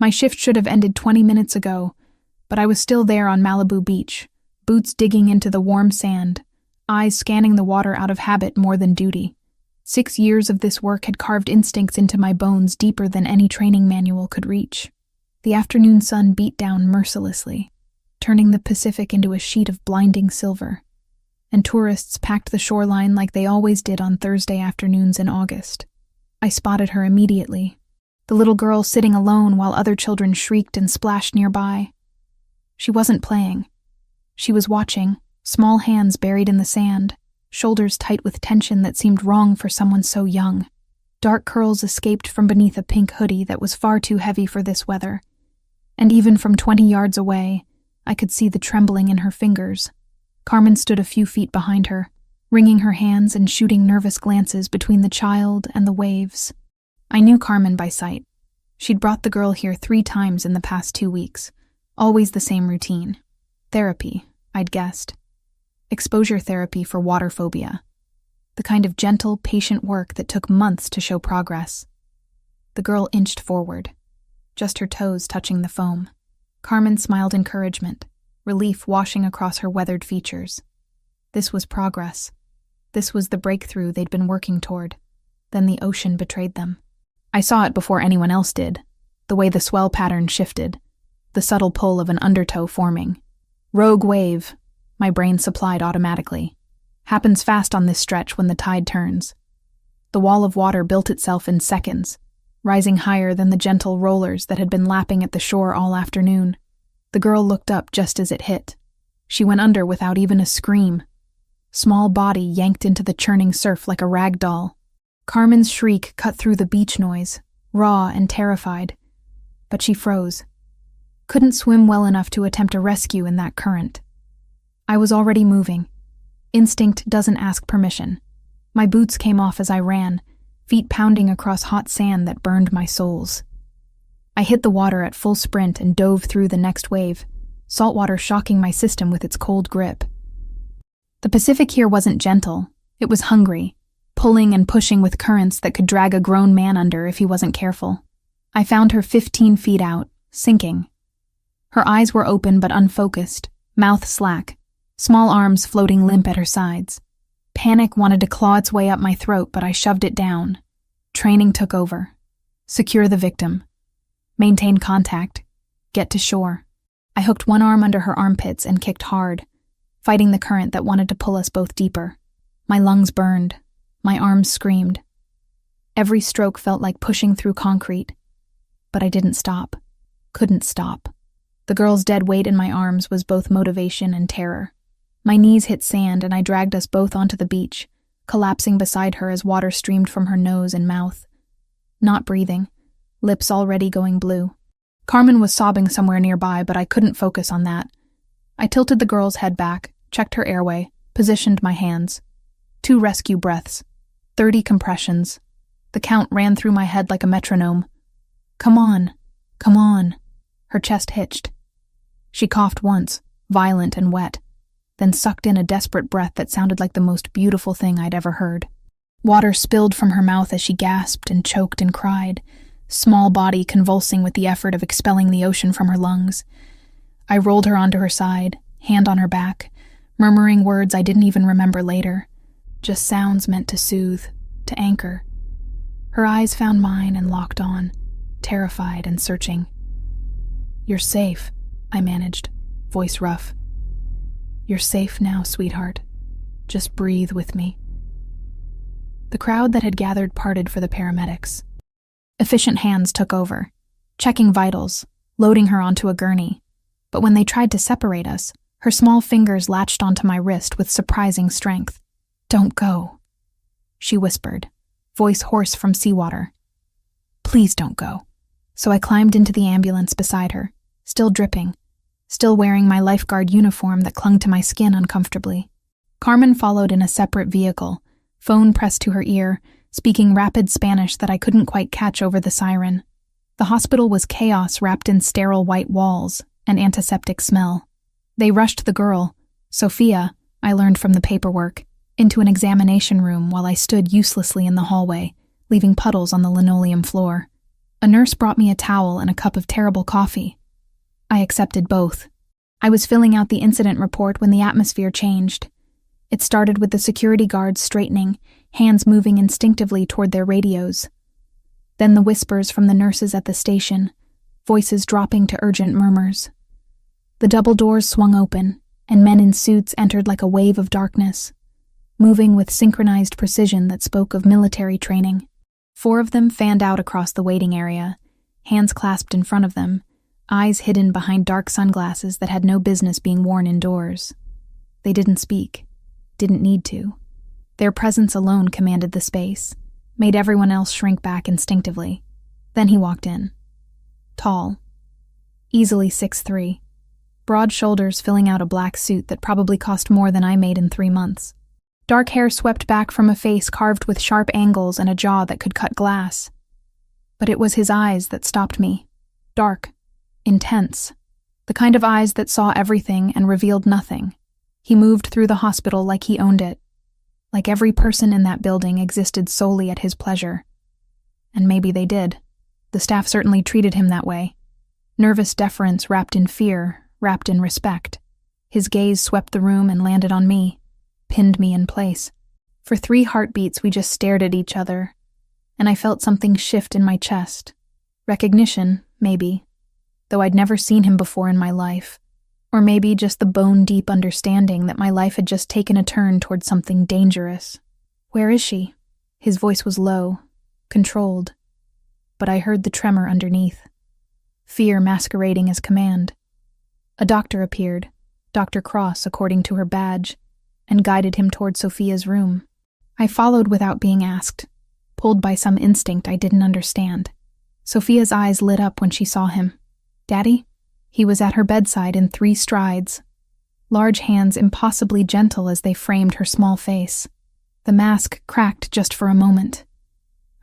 My shift should have ended 20 minutes ago, but I was still there on Malibu Beach, boots digging into the warm sand, eyes scanning the water out of habit more than duty. 6 years of this work had carved instincts into my bones deeper than any training manual could reach. The afternoon sun beat down mercilessly, turning the Pacific into a sheet of blinding silver, and tourists packed the shoreline like they always did on Thursday afternoons in August. I spotted her immediately, the little girl sitting alone while other children shrieked and splashed nearby. She wasn't playing. She was watching, small hands buried in the sand, shoulders tight with tension that seemed wrong for someone so young. Dark curls escaped from beneath a pink hoodie that was far too heavy for this weather, and even from 20 yards away, I could see the trembling in her fingers. Carmen stood a few feet behind her, wringing her hands and shooting nervous glances between the child and the waves. I knew Carmen by sight. She'd brought the girl here 3 times in the past 2 weeks, always the same routine. Therapy, I'd guessed. Exposure therapy for water phobia. The kind of gentle, patient work that took months to show progress. The girl inched forward, just her toes touching the foam. Carmen smiled encouragement, relief washing across her weathered features. This was progress. This was the breakthrough they'd been working toward. Then the ocean betrayed them. I saw it before anyone else did, the way the swell pattern shifted, the subtle pull of an undertow forming. Rogue wave, my brain supplied automatically. Happens fast on this stretch when the tide turns. The wall of water built itself in seconds, rising higher than the gentle rollers that had been lapping at the shore all afternoon. The girl looked up just as it hit. She went under without even a scream. Small body yanked into the churning surf like a rag doll. Carmen's shriek cut through the beach noise, raw and terrified. But she froze. Couldn't swim well enough to attempt a rescue in that current. I was already moving. Instinct doesn't ask permission. My boots came off as I ran, feet pounding across hot sand that burned my soles. I hit the water at full sprint and dove through the next wave, saltwater shocking my system with its cold grip. The Pacific here wasn't gentle. It was hungry, pulling and pushing with currents that could drag a grown man under if he wasn't careful. I found her 15 feet out, sinking. Her eyes were open but unfocused, mouth slack, small arms floating limp at her sides. Panic wanted to claw its way up my throat, but I shoved it down. Training took over. Secure the victim. Maintain contact. Get to shore. I hooked one arm under her armpits and kicked hard, fighting the current that wanted to pull us both deeper. My lungs burned. My arms screamed. Every stroke felt like pushing through concrete. But I didn't stop. Couldn't stop. The girl's dead weight in my arms was both motivation and terror. My knees hit sand and I dragged us both onto the beach, collapsing beside her as water streamed from her nose and mouth. Not breathing, lips already going blue. Carmen was sobbing somewhere nearby, but I couldn't focus on that. I tilted the girl's head back, checked her airway, positioned my hands. 2 rescue breaths. 30 compressions. The count ran through my head like a metronome. Come on. Come on. Her chest hitched. She coughed once, violent and wet, then sucked in a desperate breath that sounded like the most beautiful thing I'd ever heard. Water spilled from her mouth as she gasped and choked and cried, small body convulsing with the effort of expelling the ocean from her lungs. I rolled her onto her side, hand on her back, murmuring words I didn't even remember later, just sounds meant to soothe, to anchor. Her eyes found mine and locked on, terrified and searching. You're safe, I managed, voice rough. You're safe now, sweetheart. Just breathe with me. The crowd that had gathered parted for the paramedics. Efficient hands took over, checking vitals, loading her onto a gurney. But when they tried to separate us, her small fingers latched onto my wrist with surprising strength. Don't go, she whispered, voice hoarse from seawater. Please don't go. So I climbed into the ambulance beside her, still dripping, still wearing my lifeguard uniform that clung to my skin uncomfortably. Carmen followed in a separate vehicle, phone pressed to her ear, speaking rapid Spanish that I couldn't quite catch over the siren. The hospital was chaos wrapped in sterile white walls and antiseptic smell. They rushed the girl, Sophia, I learned from the paperwork, into an examination room while I stood uselessly in the hallway, leaving puddles on the linoleum floor. A nurse brought me a towel and a cup of terrible coffee. I accepted both. I was filling out the incident report when the atmosphere changed. It started with the security guards straightening, hands moving instinctively toward their radios. Then the whispers from the nurses at the station, voices dropping to urgent murmurs. The double doors swung open, and men in suits entered like a wave of darkness, moving with synchronized precision that spoke of military training. 4 of them fanned out across the waiting area, hands clasped in front of them, eyes hidden behind dark sunglasses that had no business being worn indoors. They didn't speak, didn't need to. Their presence alone commanded the space, made everyone else shrink back instinctively. Then he walked in. Tall, easily 6'3", broad shoulders filling out a black suit that probably cost more than I made in 3 months. Dark hair swept back from a face carved with sharp angles and a jaw that could cut glass. But it was his eyes that stopped me. Dark, intense, the kind of eyes that saw everything and revealed nothing. He moved through the hospital like he owned it, like every person in that building existed solely at his pleasure. And maybe they did. The staff certainly treated him that way. Nervous deference wrapped in fear, wrapped in respect. His gaze swept the room and landed on me, pinned me in place. For 3 heartbeats we just stared at each other, and I felt something shift in my chest. Recognition, maybe, though I'd never seen him before in my life. Or maybe just the bone-deep understanding that my life had just taken a turn toward something dangerous. "Where is she?" His voice was low, controlled, but I heard the tremor underneath. Fear masquerading as command. A doctor appeared, Dr. Cross according to her badge, and guided him toward Sophia's room. I followed without being asked, pulled by some instinct I didn't understand. Sophia's eyes lit up when she saw him. "Daddy?" He was at her bedside in 3 strides, large hands impossibly gentle as they framed her small face. The mask cracked just for a moment.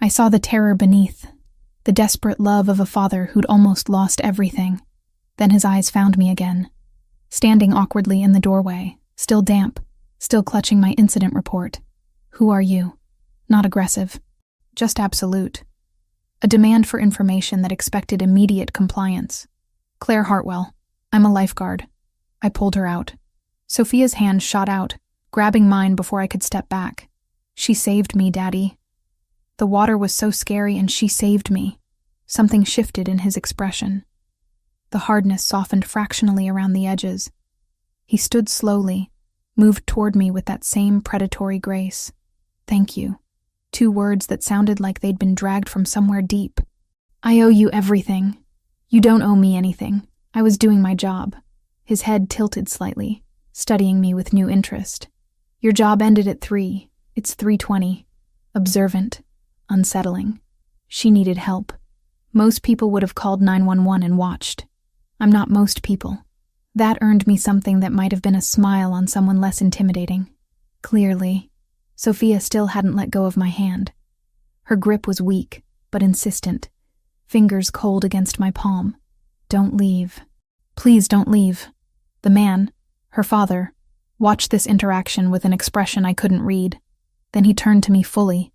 I saw the terror beneath, the desperate love of a father who'd almost lost everything. Then his eyes found me again, standing awkwardly in the doorway, still damp, still clutching my incident report. "Who are you?" Not aggressive, just absolute. A demand for information that expected immediate compliance. "Claire Hartwell. I'm a lifeguard." I pulled her out. Sophia's hand shot out, grabbing mine before I could step back. "She saved me, Daddy." The water was so scary and she saved me. Something shifted in his expression. The hardness softened fractionally around the edges. He stood slowly, moved toward me with that same predatory grace. "Thank you." 2 words that sounded like they'd been dragged from somewhere deep. "I owe you everything." "You don't owe me anything. I was doing my job." His head tilted slightly, studying me with new interest. "Your job ended at 3. It's 3:20. Observant. Unsettling. She needed help. Most people would have called 911 and watched. I'm not most people." That earned me something that might have been a smile on someone less intimidating. Clearly, Sophia still hadn't let go of my hand. Her grip was weak, but insistent. Fingers cold against my palm. "Don't leave. Please don't leave." The man, her father, watched this interaction with an expression I couldn't read. Then he turned to me fully,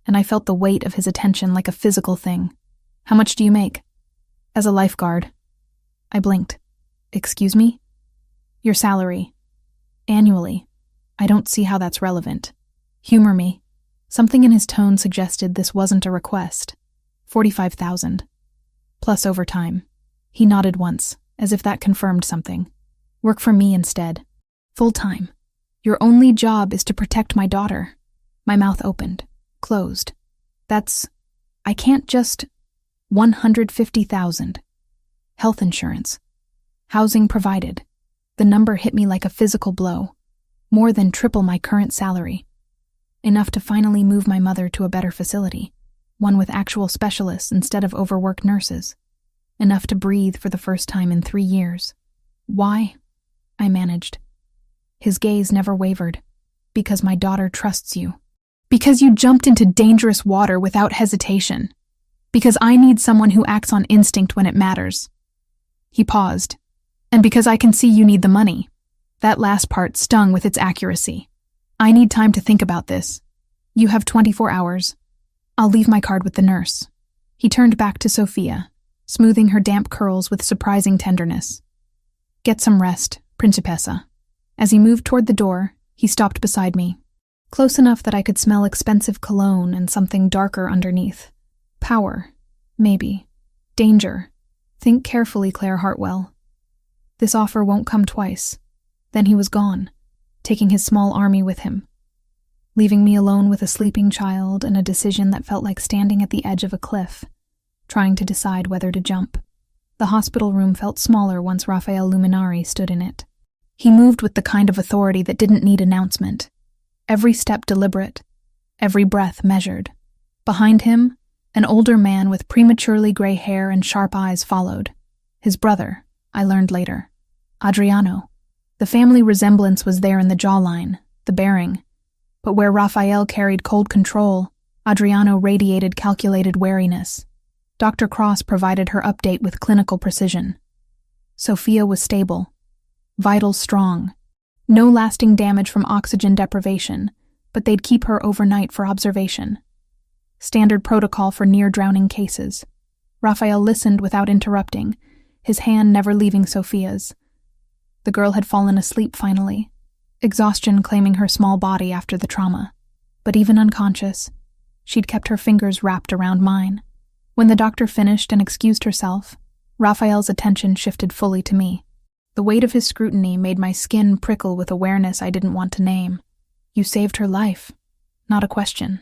and I felt the weight of his attention like a physical thing. "How much do you make?" "As a lifeguard." I blinked. "Excuse me?" "Your salary. Annually. I don't see how that's relevant." "Humor me." Something in his tone suggested this wasn't a request. 45,000. Plus overtime. He nodded once, as if that confirmed something. "Work for me instead. Full-time. Your only job is to protect my daughter." My mouth opened, closed. I can't just... 150,000. Health insurance. Housing provided. The number hit me like a physical blow. More than triple my current salary. Enough to finally move my mother to a better facility. One with actual specialists instead of overworked nurses. Enough to breathe for the first time in 3 years. "Why?" I managed. His gaze never wavered. "Because my daughter trusts you. Because you jumped into dangerous water without hesitation. Because I need someone who acts on instinct when it matters." He paused. "And because I can see you need the money." That last part stung with its accuracy. "I need time to think about this. You have 24 hours. I'll leave my card with the nurse." He turned back to Sophia, smoothing her damp curls with surprising tenderness. "Get some rest, Principessa." As he moved toward the door, he stopped beside me, close enough that I could smell expensive cologne and something darker underneath. Power, maybe. Danger. Think carefully, Claire Hartwell. This offer won't come twice. Then he was gone, taking his small army with him, leaving me alone with a sleeping child and a decision that felt like standing at the edge of a cliff, trying to decide whether to jump. The hospital room felt smaller once Raphael Luminari stood in it. He moved with the kind of authority that didn't need announcement. Every step deliberate, every breath measured. Behind him, an older man with prematurely gray hair and sharp eyes followed. His brother, I learned later. Adriano. The family resemblance was there in the jawline, the bearing. But where Raphael carried cold control, Adriano radiated calculated wariness. Dr. Cross provided her update with clinical precision. Sophia was stable, vitals strong. No lasting damage from oxygen deprivation, but they'd keep her overnight for observation. Standard protocol for near-drowning cases. Raphael listened without interrupting, his hand never leaving Sophia's. The girl had fallen asleep finally, exhaustion claiming her small body after the trauma. But even unconscious, she'd kept her fingers wrapped around mine. When the doctor finished and excused herself, Raphael's attention shifted fully to me. The weight of his scrutiny made my skin prickle with awareness I didn't want to name. "You saved her life." Not a question.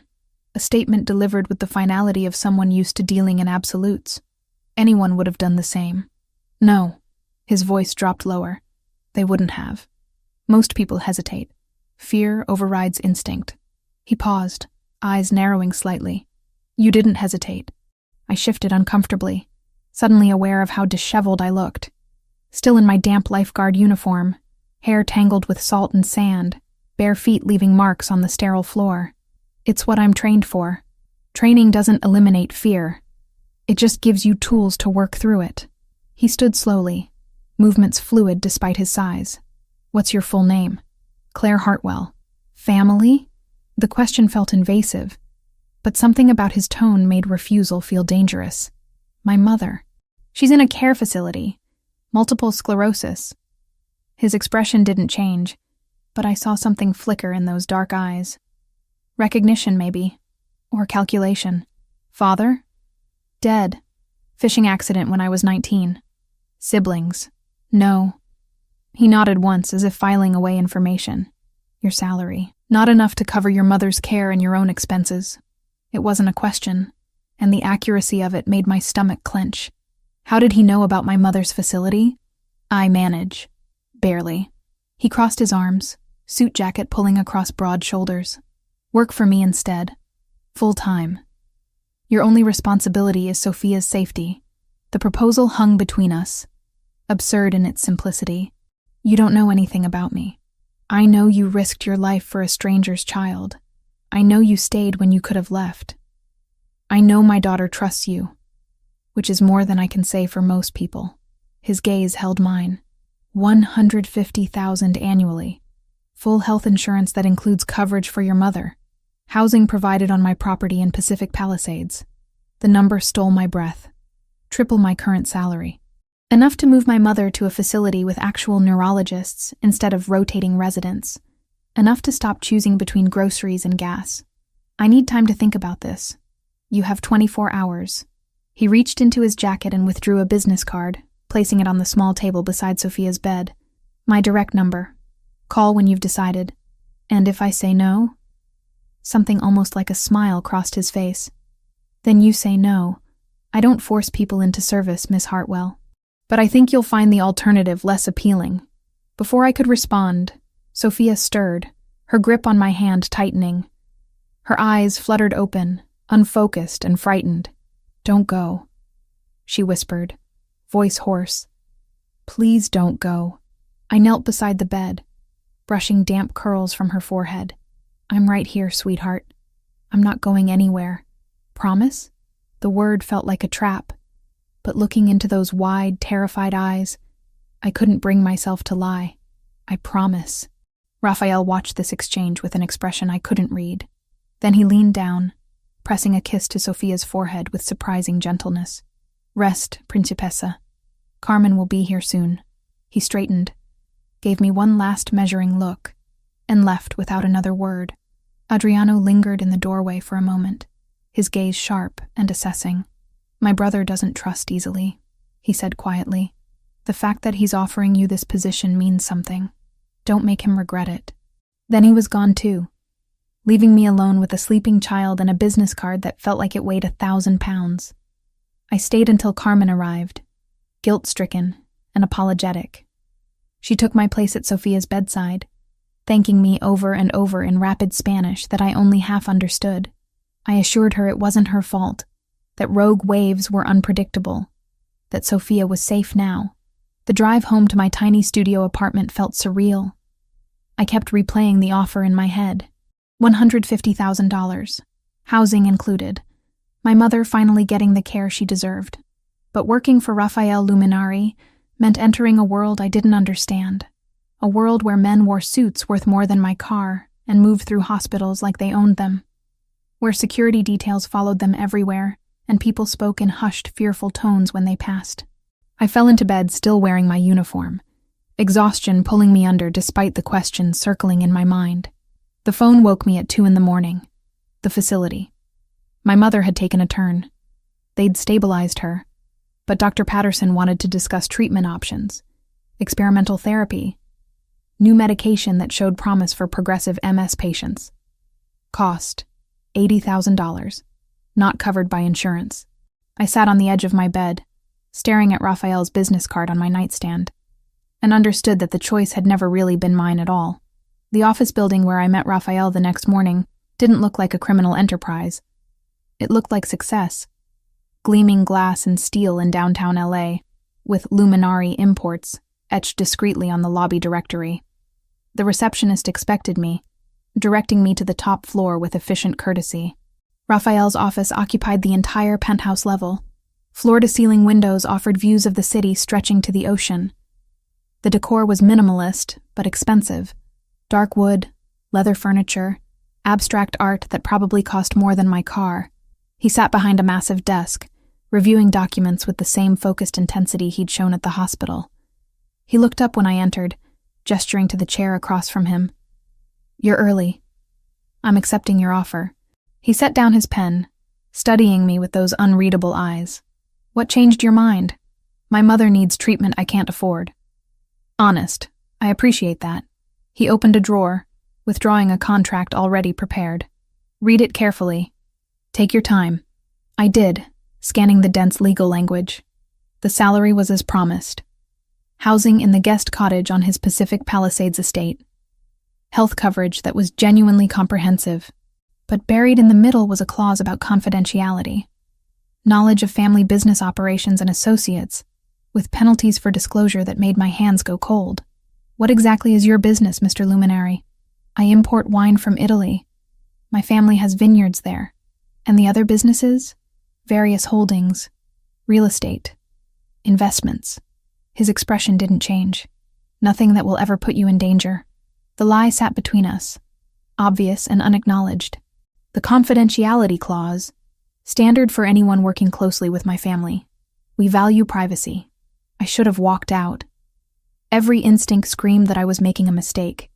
A statement delivered with the finality of someone used to dealing in absolutes. Anyone would have done the same. "No." His voice dropped lower. "They wouldn't have. Most people hesitate. Fear overrides instinct." He paused, eyes narrowing slightly. "You didn't hesitate." I shifted uncomfortably, suddenly aware of how disheveled I looked. Still in my damp lifeguard uniform, hair tangled with salt and sand, bare feet leaving marks on the sterile floor. It's what I'm trained for. Training doesn't eliminate fear. It just gives you tools to work through it. He stood slowly, movements fluid despite his size. "What's your full name?" "Claire Hartwell." "Family?" The question felt invasive, but something about his tone made refusal feel dangerous. "My mother. She's in a care facility. Multiple sclerosis." His expression didn't change, but I saw something flicker in those dark eyes. Recognition, maybe. Or calculation. "Father?" "Dead. Fishing accident when I was 19. "Siblings?" "No." He nodded once as if filing away information. "Your salary. Not enough to cover your mother's care and your own expenses." It wasn't a question, and the accuracy of it made my stomach clench. How did he know about my mother's facility? "I manage." "Barely." He crossed his arms, suit jacket pulling across broad shoulders. "Work for me instead. Full time. Your only responsibility is Sophia's safety." The proposal hung between us, absurd in its simplicity. "You don't know anything about me. I know you risked your life for a stranger's child. I know you stayed when you could have left. I know my daughter trusts you, which is more than I can say for most people." His gaze held mine. $150,000 annually. Full health insurance that includes coverage for your mother. Housing provided on my property in Pacific Palisades. The number stole my breath. Triple my current salary. Enough to move my mother to a facility with actual neurologists instead of rotating residents. Enough to stop choosing between groceries and gas. "I need time to think about this. You have 24 hours. He reached into his jacket and withdrew a business card, placing it on the small table beside Sophia's bed. "My direct number. Call when you've decided. And if I say no?" Something almost like a smile crossed his face. "Then you say no. I don't force people into service, Miss Hartwell. But I think you'll find the alternative less appealing." Before I could respond, Sophia stirred, her grip on my hand tightening. Her eyes fluttered open, unfocused and frightened. "Don't go," she whispered, voice hoarse. "Please don't go." I knelt beside the bed, brushing damp curls from her forehead. "I'm right here, sweetheart. I'm not going anywhere. Promise?" The word felt like a trap, but looking into those wide, terrified eyes, I couldn't bring myself to lie. "I promise." Raphael watched this exchange with an expression I couldn't read. Then he leaned down, pressing a kiss to Sophia's forehead with surprising gentleness. Rest, Principessa. Carmen will be here soon. He straightened, gave me one last measuring look, and left without another word. Adriano lingered in the doorway for a moment, his gaze sharp and assessing. My brother doesn't trust easily, he said quietly. The fact that he's offering you this position means something. Don't make him regret it. Then he was gone too, leaving me alone with a sleeping child and a business card that felt like it weighed 1,000 pounds. I stayed until Carmen arrived, guilt-stricken and apologetic. She took my place at Sophia's bedside, thanking me over and over in rapid Spanish that I only half understood. I assured her it wasn't her fault, that rogue waves were unpredictable, that Sophia was safe now. The drive home to my tiny studio apartment felt surreal. I kept replaying the offer in my head. $150,000, housing included, my mother finally getting the care she deserved. But working for Rafael Luminari meant entering a world I didn't understand, a world where men wore suits worth more than my car and moved through hospitals like they owned them, where security details followed them everywhere and people spoke in hushed, fearful tones when they passed. I fell into bed still wearing my uniform, exhaustion pulling me under despite the questions circling in my mind. The phone woke me at 2 a.m. The facility. My mother had taken a turn. They'd stabilized her, but Dr. Patterson wanted to discuss treatment options, experimental therapy, new medication that showed promise for progressive MS patients. Cost, $80,000, not covered by insurance. I sat on the edge of my bed, staring at Raphael's business card on my nightstand, and understood that the choice had never really been mine at all. The office building where I met Raphael the next morning didn't look like a criminal enterprise. It looked like success. Gleaming glass and steel in downtown LA, with Luminari Imports etched discreetly on the lobby directory. The receptionist expected me, directing me to the top floor with efficient courtesy. Raphael's office occupied the entire penthouse level. Floor-to-ceiling windows offered views of the city stretching to the ocean. The decor was minimalist, but expensive. Dark wood, leather furniture, abstract art that probably cost more than my car. He sat behind a massive desk, reviewing documents with the same focused intensity he'd shown at the hospital. He looked up when I entered, gesturing to the chair across from him. "You're early. I'm accepting your offer." He set down his pen, studying me with those unreadable eyes. "What changed your mind?" "My mother needs treatment I can't afford." "Honest. I appreciate that." He opened a drawer, withdrawing a contract already prepared. "Read it carefully. Take your time." I did, scanning the dense legal language. The salary was as promised. Housing in the guest cottage on his Pacific Palisades estate. Health coverage that was genuinely comprehensive. But buried in the middle was a clause about confidentiality. Knowledge of family business operations and associates, with penalties for disclosure that made my hands go cold. "What exactly is your business, Mr. Luminari?" "I import wine from Italy. My family has vineyards there. And the other businesses? Various holdings, real estate, investments." His expression didn't change. "Nothing that will ever put you in danger." The lie sat between us, obvious and unacknowledged. The confidentiality clause, standard for anyone working closely with my family. We value privacy. I should have walked out. Every instinct screamed that I was making a mistake.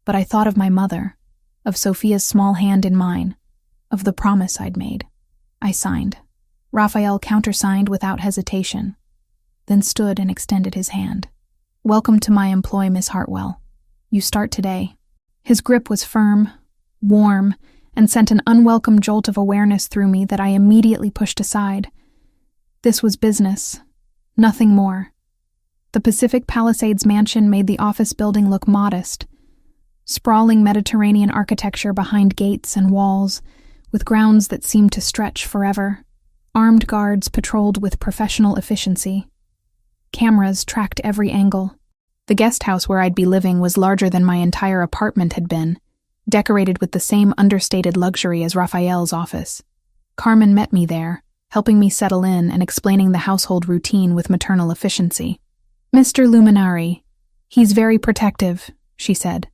But I thought of my mother, of Sophia's small hand in mine, of the promise I'd made. I signed. Raphael countersigned without hesitation, then stood and extended his hand. "Welcome to my employ, Miss Hartwell. You start today." His grip was firm, warm, and sent an unwelcome jolt of awareness through me that I immediately pushed aside. This was business, nothing more. The Pacific Palisades mansion made the office building look modest. Sprawling Mediterranean architecture behind gates and walls, with grounds that seemed to stretch forever. Armed guards patrolled with professional efficiency. Cameras tracked every angle. The guest house where I'd be living was larger than my entire apartment had been, decorated with the same understated luxury as Raphael's office. Carmen met me there, helping me settle in and explaining the household routine with maternal efficiency. "Mr. Luminari, he's very protective," she said,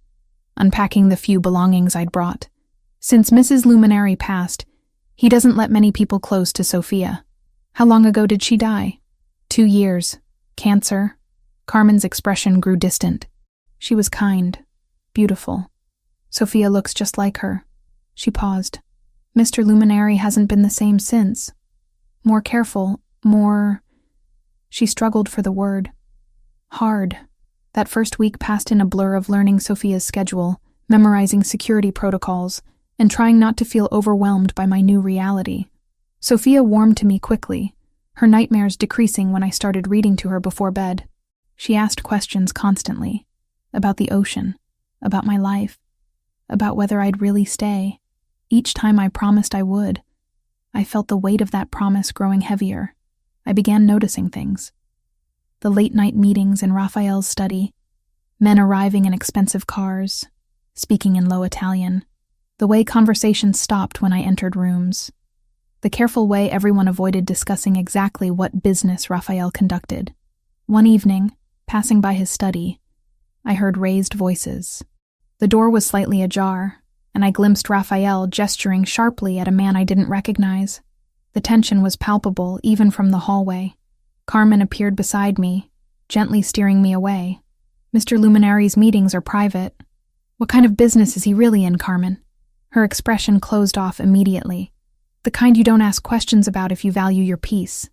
unpacking the few belongings I'd brought. "Since Mrs. Luminari passed, He doesn't let many people close to Sophia. How long ago did she die? 2 years. Cancer. Carmen's expression grew distant. She was kind, beautiful. Sophia looks just like her. She paused. Mr. Luminary hasn't been the same since. More careful, more... She struggled for the word. Hard. That first week passed in a blur of learning Sophia's schedule, memorizing security protocols, and trying not to feel overwhelmed by my new reality. Sophia warmed to me quickly, her nightmares decreasing when I started reading to her before bed. She asked questions constantly, about the ocean, about my life, about whether I'd really stay. Each time I promised I would, I felt the weight of that promise growing heavier. I began noticing things. The late-night meetings in Raphael's study, men arriving in expensive cars, speaking in low Italian, the way conversations stopped when I entered rooms, the careful way everyone avoided discussing exactly what business Raphael conducted. One evening, passing by his study, I heard raised voices. The door was slightly ajar, and I glimpsed Raphael gesturing sharply at a man I didn't recognize. The tension was palpable even from the hallway. Carmen appeared beside me, gently steering me away. Mr. Luminary's meetings are private. What kind of business is he really in, Carmen? Her expression closed off immediately. The kind you don't ask questions about if you value your peace.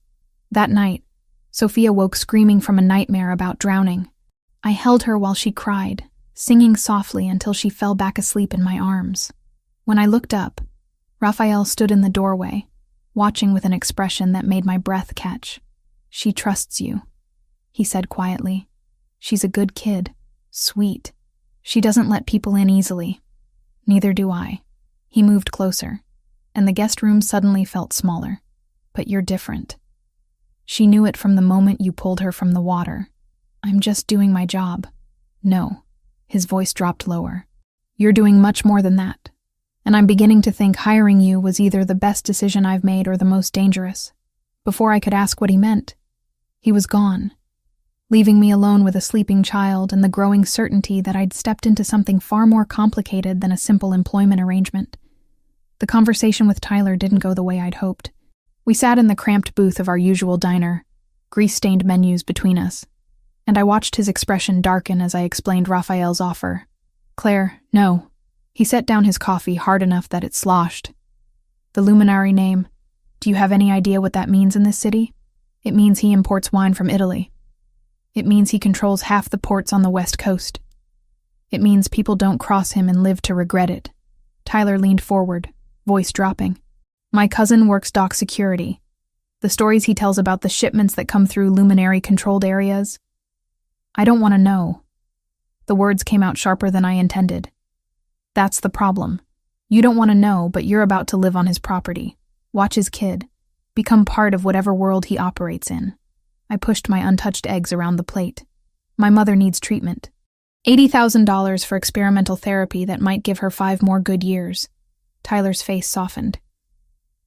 That night, Sophia woke screaming from a nightmare about drowning. I held her while she cried, singing softly until she fell back asleep in my arms. When I looked up, Raphael stood in the doorway, watching with an expression that made my breath catch. She trusts you, he said quietly. She's a good kid, sweet. She doesn't let people in easily. Neither do I. He moved closer, and the guest room suddenly felt smaller. But you're different. She knew it from the moment you pulled her from the water. I'm just doing my job. No. His voice dropped lower. You're doing much more than that. And I'm beginning to think hiring you was either the best decision I've made or the most dangerous. Before I could ask what he meant, he was gone, leaving me alone with a sleeping child and the growing certainty that I'd stepped into something far more complicated than a simple employment arrangement. The conversation with Tyler didn't go the way I'd hoped. We sat in the cramped booth of our usual diner, grease-stained menus between us, and I watched his expression darken as I explained Raphael's offer. Claire, no. He set down his coffee hard enough that it sloshed. The Luminary name, do you have any idea what that means in this city? It means he imports wine from Italy. It means he controls half the ports on the West Coast. It means people don't cross him and live to regret it. Tyler leaned forward, voice dropping. My cousin works dock security. The stories he tells about the shipments that come through Luminary-controlled areas. I don't want to know. The words came out sharper than I intended. That's the problem. You don't want to know, but you're about to live on his property. Watch his kid. Become part of whatever world he operates in. I pushed my untouched eggs around the plate. My mother needs treatment. $80,000 for experimental therapy that might give her 5 more good years. Tyler's face softened.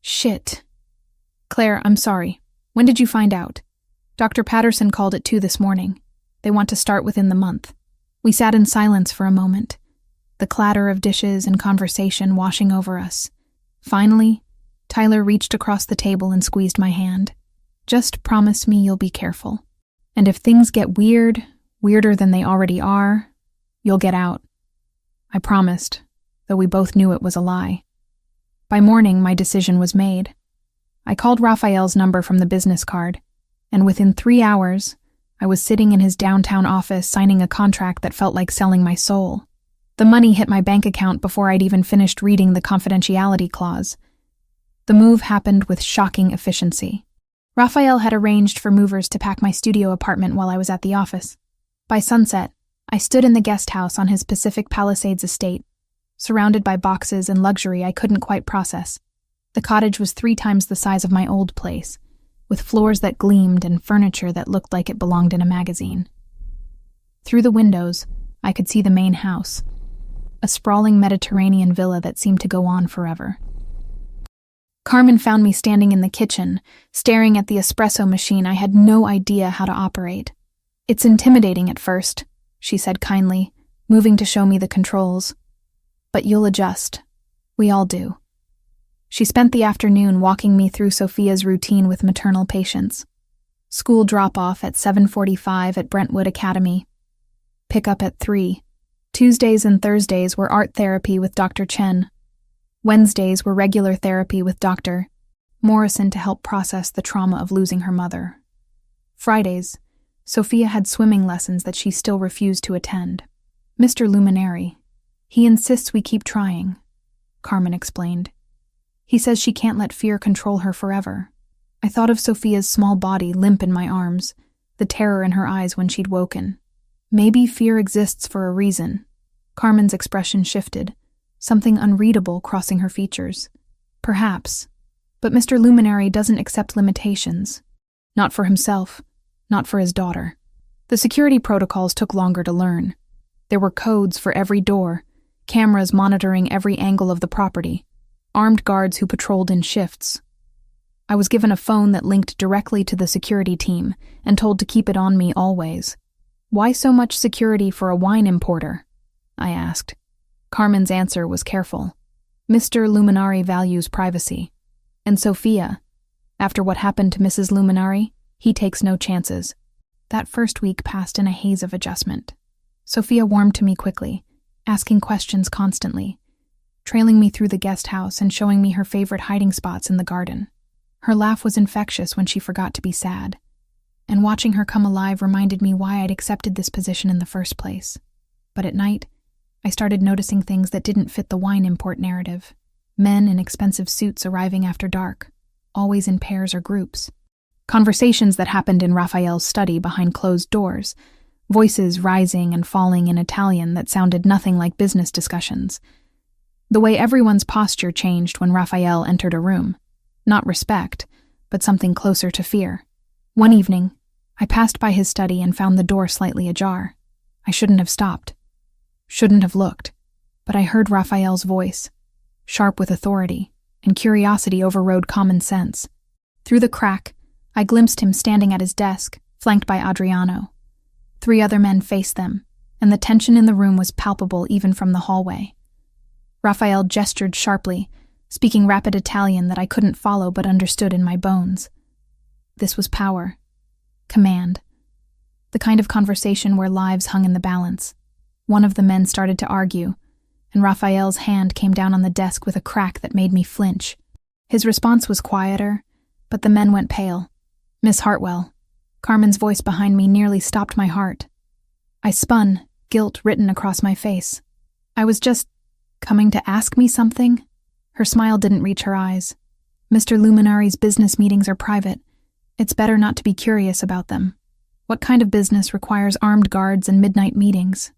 Shit. Claire, I'm sorry. When did you find out? Dr. Patterson called at 2 this morning. They want to start within the month. We sat in silence for a moment, the clatter of dishes and conversation washing over us. Finally, Tyler reached across the table and squeezed my hand. Just promise me you'll be careful. And if things get weird, weirder than they already are, you'll get out. I promised, though we both knew it was a lie. By morning, my decision was made. I called Raphael's number from the business card, and within 3 hours, I was sitting in his downtown office signing a contract that felt like selling my soul. The money hit my bank account before I'd even finished reading the confidentiality clause. The move happened with shocking efficiency. Raphael had arranged for movers to pack my studio apartment while I was at the office. By sunset, I stood in the guest house on his Pacific Palisades estate, surrounded by boxes and luxury I couldn't quite process. The cottage was 3 times the size of my old place, with floors that gleamed and furniture that looked like it belonged in a magazine. Through the windows, I could see the main house, a sprawling Mediterranean villa that seemed to go on forever. Carmen found me standing in the kitchen, staring at the espresso machine I had no idea how to operate. It's intimidating at first, she said kindly, moving to show me the controls. But you'll adjust. We all do. She spent the afternoon walking me through Sophia's routine with maternal patience. School drop-off at 7:45 at Brentwood Academy. Pick up at 3. Tuesdays and Thursdays were art therapy with Dr. Chen. Wednesdays were regular therapy with Dr. Morrison to help process the trauma of losing her mother. Fridays, Sophia had swimming lessons that she still refused to attend. Mr. Luminary, he insists we keep trying, Carmen explained. He says she can't let fear control her forever. I thought of Sophia's small body limp in my arms, the terror in her eyes when she'd woken. Maybe fear exists for a reason. Carmen's expression shifted, something unreadable crossing her features. Perhaps. But Mr. Luminary doesn't accept limitations. Not for himself, not for his daughter. The security protocols took longer to learn. There were codes for every door, cameras monitoring every angle of the property, armed guards who patrolled in shifts. I was given a phone that linked directly to the security team and told to keep it on me always. Why so much security for a wine importer? I asked. Carmen's answer was careful. Mr. Luminary values privacy. And Sophia, after what happened to Mrs. Luminary, he takes no chances. That first week passed in a haze of adjustment. Sophia warmed to me quickly, asking questions constantly, trailing me through the guest house and showing me her favorite hiding spots in the garden. Her laugh was infectious when she forgot to be sad, and watching her come alive reminded me why I'd accepted this position in the first place. But at night, I started noticing things that didn't fit the wine import narrative. Men in expensive suits arriving after dark, always in pairs or groups. Conversations that happened in Raphael's study behind closed doors, voices rising and falling in Italian that sounded nothing like business discussions. The way everyone's posture changed when Raphael entered a room. Not respect, but something closer to fear. One evening, I passed by his study and found the door slightly ajar. I shouldn't have stopped. Shouldn't have looked. But I heard Raphael's voice, sharp with authority, and curiosity overrode common sense. Through the crack, I glimpsed him standing at his desk, flanked by Adriano. 3 other men faced them, and the tension in the room was palpable even from the hallway. Raphael gestured sharply, speaking rapid Italian that I couldn't follow but understood in my bones. This was power. Command. The kind of conversation where lives hung in the balance. One of the men started to argue, and Raphael's hand came down on the desk with a crack that made me flinch. His response was quieter, but the men went pale. Miss Hartwell. Carmen's voice behind me nearly stopped my heart. I spun, guilt written across my face. I was just coming to ask me something? Her smile didn't reach her eyes. Mr. Luminary's business meetings are private. It's better not to be curious about them. What kind of business requires armed guards and midnight meetings?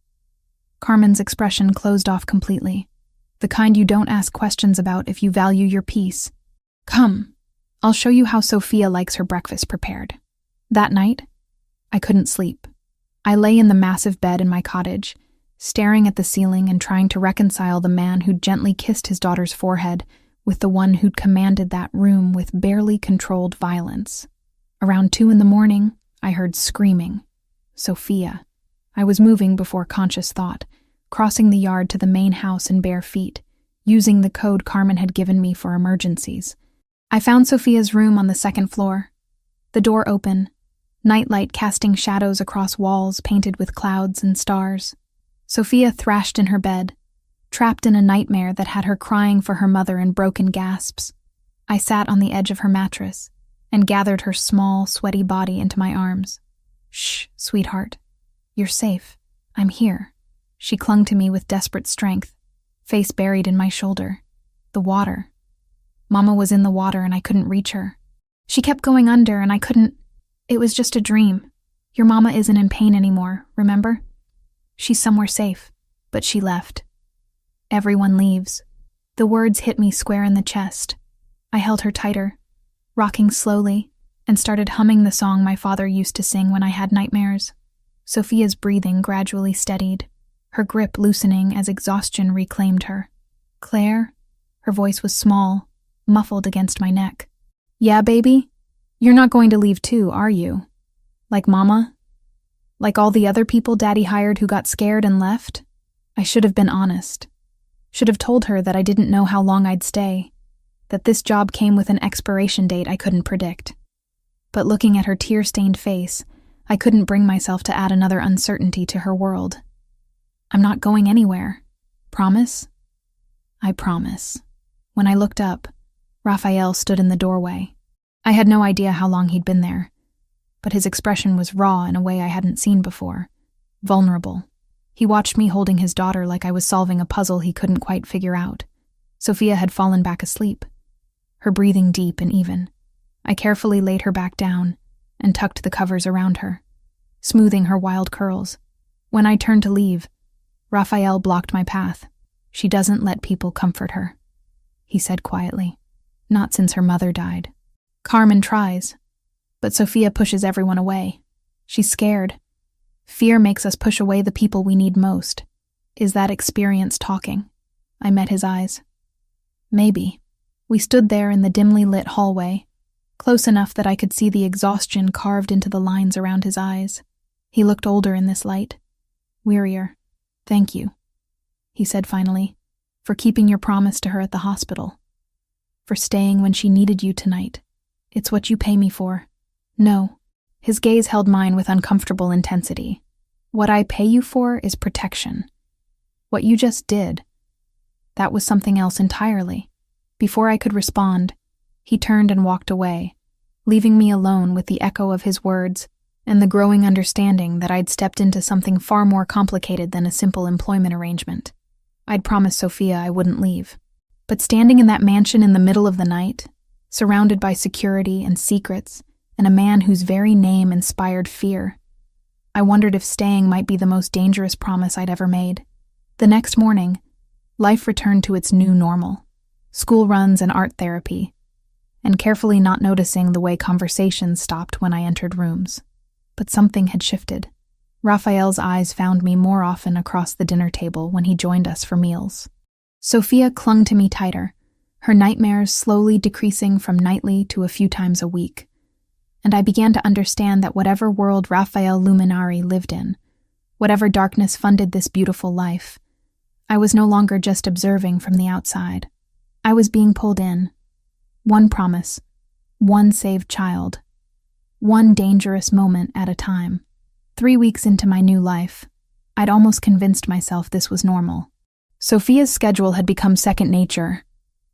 Carmen's expression closed off completely. The kind you don't ask questions about if you value your peace. Come, I'll show you how Sophia likes her breakfast prepared. That night, I couldn't sleep. I lay in the massive bed in my cottage, staring at the ceiling and trying to reconcile the man who'd gently kissed his daughter's forehead with the one who'd commanded that room with barely controlled violence. Around 2 a.m, I heard screaming. Sophia. I was moving before conscious thought, crossing the yard to the main house in bare feet, using the code Carmen had given me for emergencies. I found Sophia's room on the 2nd floor. The door open, nightlight casting shadows across walls painted with clouds and stars. Sophia thrashed in her bed, trapped in a nightmare that had her crying for her mother in broken gasps. I sat on the edge of her mattress and gathered her small, sweaty body into my arms. Shh, sweetheart. You're safe. I'm here. She clung to me with desperate strength, face buried in my shoulder. The water. Mama was in the water and I couldn't reach her. She kept going under and I couldn't. It was just a dream. Your mama isn't in pain anymore, remember? She's somewhere safe, but she left. Everyone leaves. The words hit me square in the chest. I held her tighter, rocking slowly, and started humming the song my father used to sing when I had nightmares. Sophia's breathing gradually steadied, her grip loosening as exhaustion reclaimed her. Claire? Her voice was small, muffled against my neck. Yeah, baby? You're not going to leave too, are you? Like Mama? Like all the other people Daddy hired who got scared and left? I should have been honest. Should have told her that I didn't know how long I'd stay. that this job came with an expiration date I couldn't predict. But looking at her tear-stained face, I couldn't bring myself to add another uncertainty to her world. I'm not going anywhere. Promise? I promise. When I looked up, Raphael stood in the doorway. I had no idea how long he'd been there, but his expression was raw in a way I hadn't seen before, vulnerable. He watched me holding his daughter like I was solving a puzzle he couldn't quite figure out. Sophia had fallen back asleep, her breathing deep and even. I carefully laid her back down and tucked the covers around her, smoothing her wild curls. When I turned to leave, Raphael blocked my path. She doesn't let people comfort her, he said quietly. Not since her mother died. Carmen tries, but Sophia pushes everyone away. She's scared. Fear makes us push away the people we need most. Is that experience talking? I met his eyes. Maybe. We stood there in the dimly lit hallway, close enough that I could see the exhaustion carved into the lines around his eyes. He looked older in this light, wearier. Thank you, he said finally, for keeping your promise to her at the hospital. For staying when she needed you tonight. It's what you pay me for. No. His gaze held mine with uncomfortable intensity. What I pay you for is protection. What you just did, that was something else entirely. Before I could respond, he turned and walked away, leaving me alone with the echo of his words and the growing understanding that I'd stepped into something far more complicated than a simple employment arrangement. I'd promised Sophia I wouldn't leave. But standing in that mansion in the middle of the night, surrounded by security and secrets, and a man whose very name inspired fear, I wondered if staying might be the most dangerous promise I'd ever made. The next morning, life returned to its new normal. School runs and art therapy, and carefully not noticing the way conversations stopped when I entered rooms. But something had shifted. Raphael's eyes found me more often across the dinner table when he joined us for meals. Sophia clung to me tighter, her nightmares slowly decreasing from nightly to a few times a week. And I began to understand that whatever world Raphael Luminari lived in, whatever darkness funded this beautiful life, I was no longer just observing from the outside. I was being pulled in. One promise, one saved child, one dangerous moment at a time. 3 weeks into my new life, I'd almost convinced myself this was normal. Sophia's schedule had become second nature.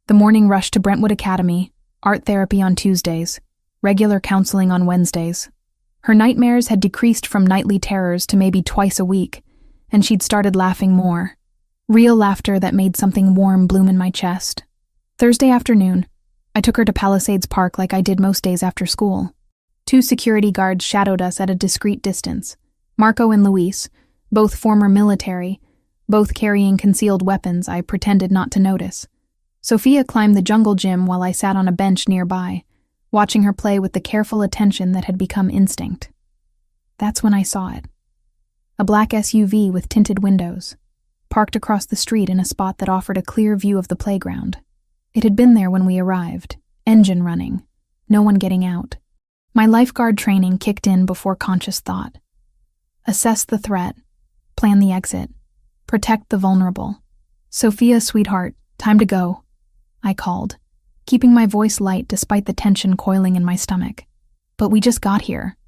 The morning rush to Brentwood Academy, art therapy on Tuesdays, regular counseling on Wednesdays. Her nightmares had decreased from nightly terrors to maybe twice a week, and she'd started laughing more. Real laughter that made something warm bloom in my chest. Thursday afternoon, I took her to Palisades Park like I did most days after school. 2 security guards shadowed us at a discreet distance. Marco and Luis, both former military, both carrying concealed weapons I pretended not to notice. Sophia climbed the jungle gym while I sat on a bench nearby, watching her play with the careful attention that had become instinct. That's when I saw it. A black SUV with tinted windows, parked across the street in a spot that offered a clear view of the playground. It had been there when we arrived, engine running, no one getting out. My lifeguard training kicked in before conscious thought. Assess the threat, plan the exit, protect the vulnerable. Sophia, sweetheart, time to go, I called, keeping my voice light despite the tension coiling in my stomach. But we just got here.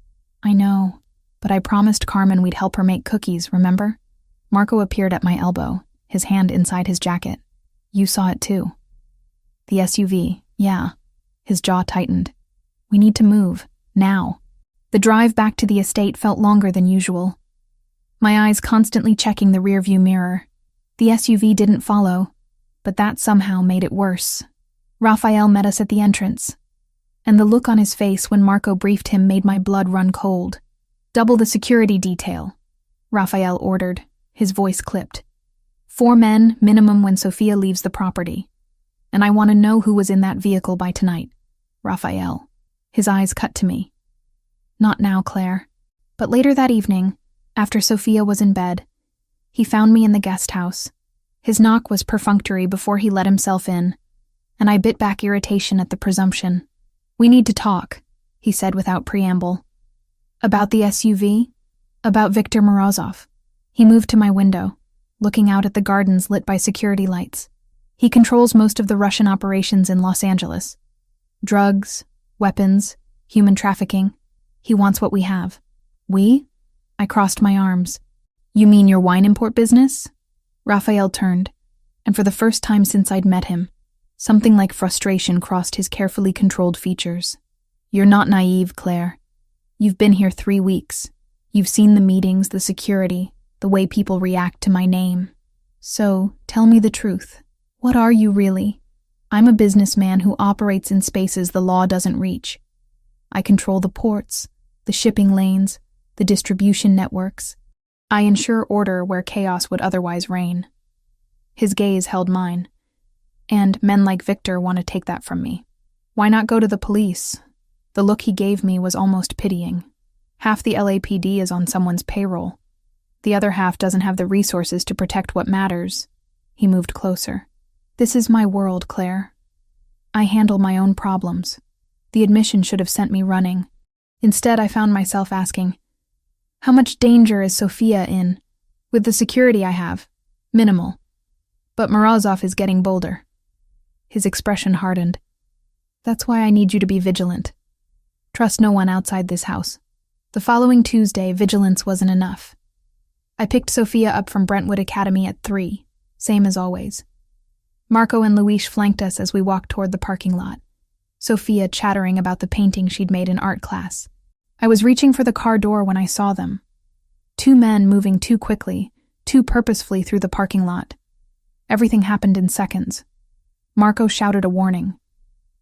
I know, but I promised Carmen we'd help her make cookies, remember? Marco appeared at my elbow, his hand inside his jacket. You saw it too. The SUV, yeah. His jaw tightened. We need to move, now. The drive back to the estate felt longer than usual. My eyes constantly checking the rearview mirror. The SUV didn't follow, but that somehow made it worse. Raphael met us at the entrance, and the look on his face when Marco briefed him made my blood run cold. Double the security detail, Raphael ordered, his voice clipped. 4 men, minimum when Sophia leaves the property. And I want to know who was in that vehicle by tonight. Raphael. His eyes cut to me. Not now, Claire. But later that evening, after Sophia was in bed, he found me in the guest house. His knock was perfunctory before he let himself in, and I bit back irritation at the presumption. We need to talk, he said without preamble. About the SUV? About Viktor Morozov. He moved to my window, looking out at the gardens lit by security lights. He controls most of the Russian operations in Los Angeles. Drugs, weapons, human trafficking. He wants what we have. We? I crossed my arms. You mean your wine import business? Raphael turned, and for the first time since I'd met him, something like frustration crossed his carefully controlled features. You're not naive, Claire. You've been here 3 weeks. You've seen the meetings, the security, the way people react to my name. So, tell me the truth. What are you really? I'm a businessman who operates in spaces the law doesn't reach. I control the ports, the shipping lanes, the distribution networks. I ensure order where chaos would otherwise reign. His gaze held mine. And men like Victor want to take that from me. Why not go to the police? The look he gave me was almost pitying. Half the LAPD is on someone's payroll. The other half doesn't have the resources to protect what matters. He moved closer. This is my world, Claire. I handle my own problems. The admission should have sent me running. Instead, I found myself asking, how much danger is Sophia in? With the security I have, minimal. But Morozov is getting bolder. His expression hardened. That's why I need you to be vigilant. Trust no one outside this house. The following Tuesday, vigilance wasn't enough. I picked Sophia up from Brentwood Academy at 3, same as always. Marco and Luis flanked us as we walked toward the parking lot, Sophia chattering about the painting she'd made in art class. I was reaching for the car door when I saw them. 2 men moving too quickly, too purposefully through the parking lot. Everything happened in seconds. Marco shouted a warning.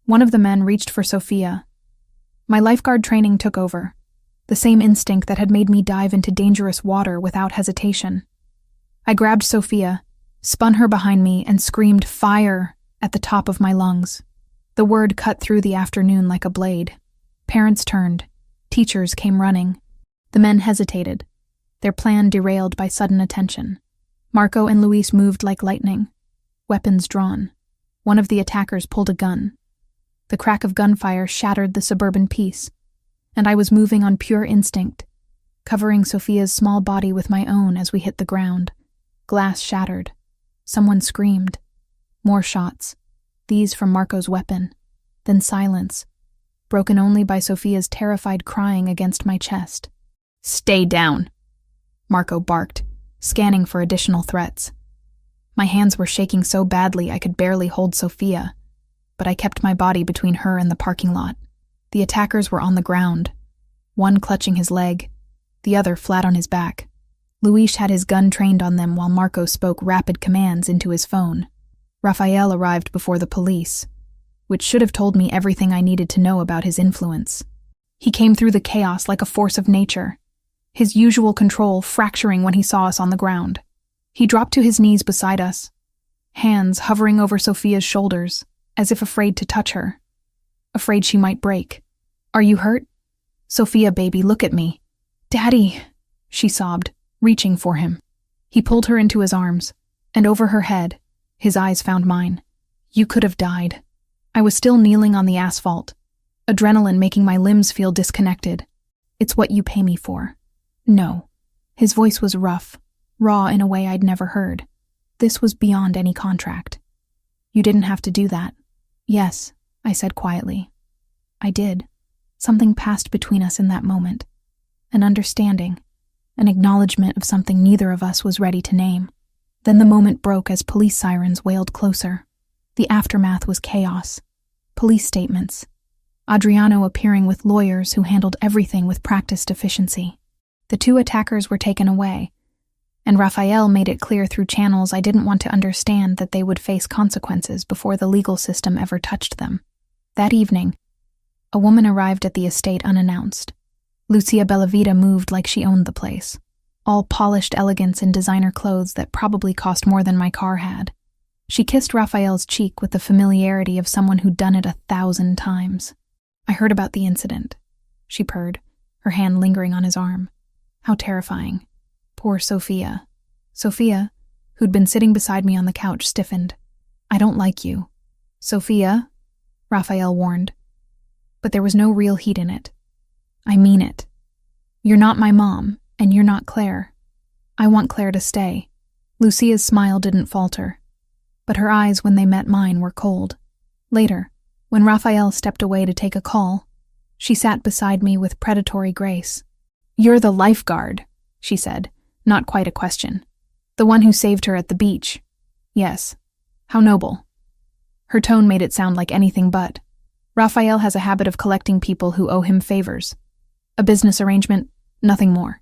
One of the men reached for Sophia. My lifeguard training took over, the same instinct that had made me dive into dangerous water without hesitation. I grabbed Sophia, spun her behind me, and screamed "Fire!" at the top of my lungs. The word cut through the afternoon like a blade. Parents turned. Teachers came running. The men hesitated, their plan derailed by sudden attention. Marco and Luis moved like lightning, weapons drawn. One of the attackers pulled a gun. The crack of gunfire shattered the suburban peace, and I was moving on pure instinct, covering Sophia's small body with my own as we hit the ground. Glass shattered. Someone screamed. More shots, these from Marco's weapon. Then silence, broken only by Sophia's terrified crying against my chest. Stay down, Marco barked, scanning for additional threats. My hands were shaking so badly I could barely hold Sophia, but I kept my body between her and the parking lot. The attackers were on the ground, one clutching his leg, the other flat on his back. Luis had his gun trained on them while Marco spoke rapid commands into his phone. Raphael arrived before the police, which should have told me everything I needed to know about his influence. He came through the chaos like a force of nature, his usual control fracturing when he saw us on the ground. He dropped to his knees beside us, hands hovering over Sophia's shoulders, as if afraid to touch her, afraid she might break. Are you hurt? Sophia, baby, look at me. Daddy, she sobbed, reaching for him. He pulled her into his arms, and over her head, his eyes found mine. You could have died. I was still kneeling on the asphalt, adrenaline making my limbs feel disconnected. It's what you pay me for. No. His voice was rough, raw in a way I'd never heard. This was beyond any contract. You didn't have to do that. Yes, I said quietly. I did. Something passed between us in that moment. An understanding, an acknowledgement of something neither of us was ready to name. Then the moment broke as police sirens wailed closer. The aftermath was chaos. Police statements. Adriano appearing with lawyers who handled everything with practiced efficiency. The 2 attackers were taken away, and Raphael made it clear through channels I didn't want to understand that they would face consequences before the legal system ever touched them. That evening, a woman arrived at the estate unannounced. Lucia Bellavita moved like she owned the place, all polished elegance in designer clothes that probably cost more than my car had. She kissed Raphael's cheek with the familiarity of someone who'd done it 1,000 times. I heard about the incident, she purred, her hand lingering on his arm. How terrifying. Poor Sophia. Sophia, who'd been sitting beside me on the couch, stiffened. I don't like you. Sophia, Raphael warned. But there was no real heat in it. I mean it. You're not my mom, and you're not Claire. I want Claire to stay. Lucia's smile didn't falter. but her eyes when they met mine were cold. Later, when Raphael stepped away to take a call, she sat beside me with predatory grace. "You're the lifeguard," she said, not quite a question. "The one who saved her at the beach." "Yes. How noble." Her tone made it sound like anything but. "Raphael has a habit of collecting people who owe him favors. A business arrangement, nothing more.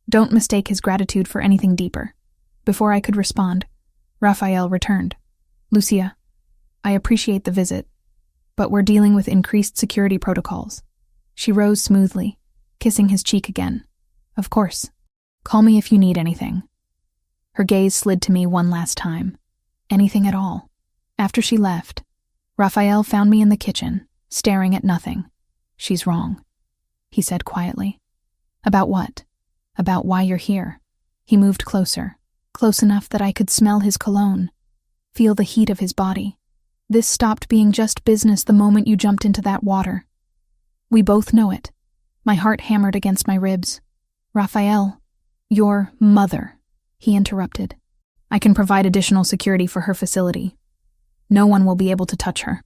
Don't mistake his gratitude for anything deeper." Before I could respond, Raphael returned. "Lucia, I appreciate the visit, but we're dealing with increased security protocols." She rose smoothly, kissing his cheek again. "Of course. Call me if you need anything." Her gaze slid to me one last time. Anything at all. After she left, Raphael found me in the kitchen, staring at nothing. "She's wrong," he said quietly. "About what?" "About why you're here." He moved closer, close enough that I could smell his cologne, feel the heat of his body. "This stopped being just business the moment you jumped into that water. We both know it." My heart hammered against my ribs. "Raphael, your mother," he interrupted. "I can provide additional security for her facility. No one will be able to touch her."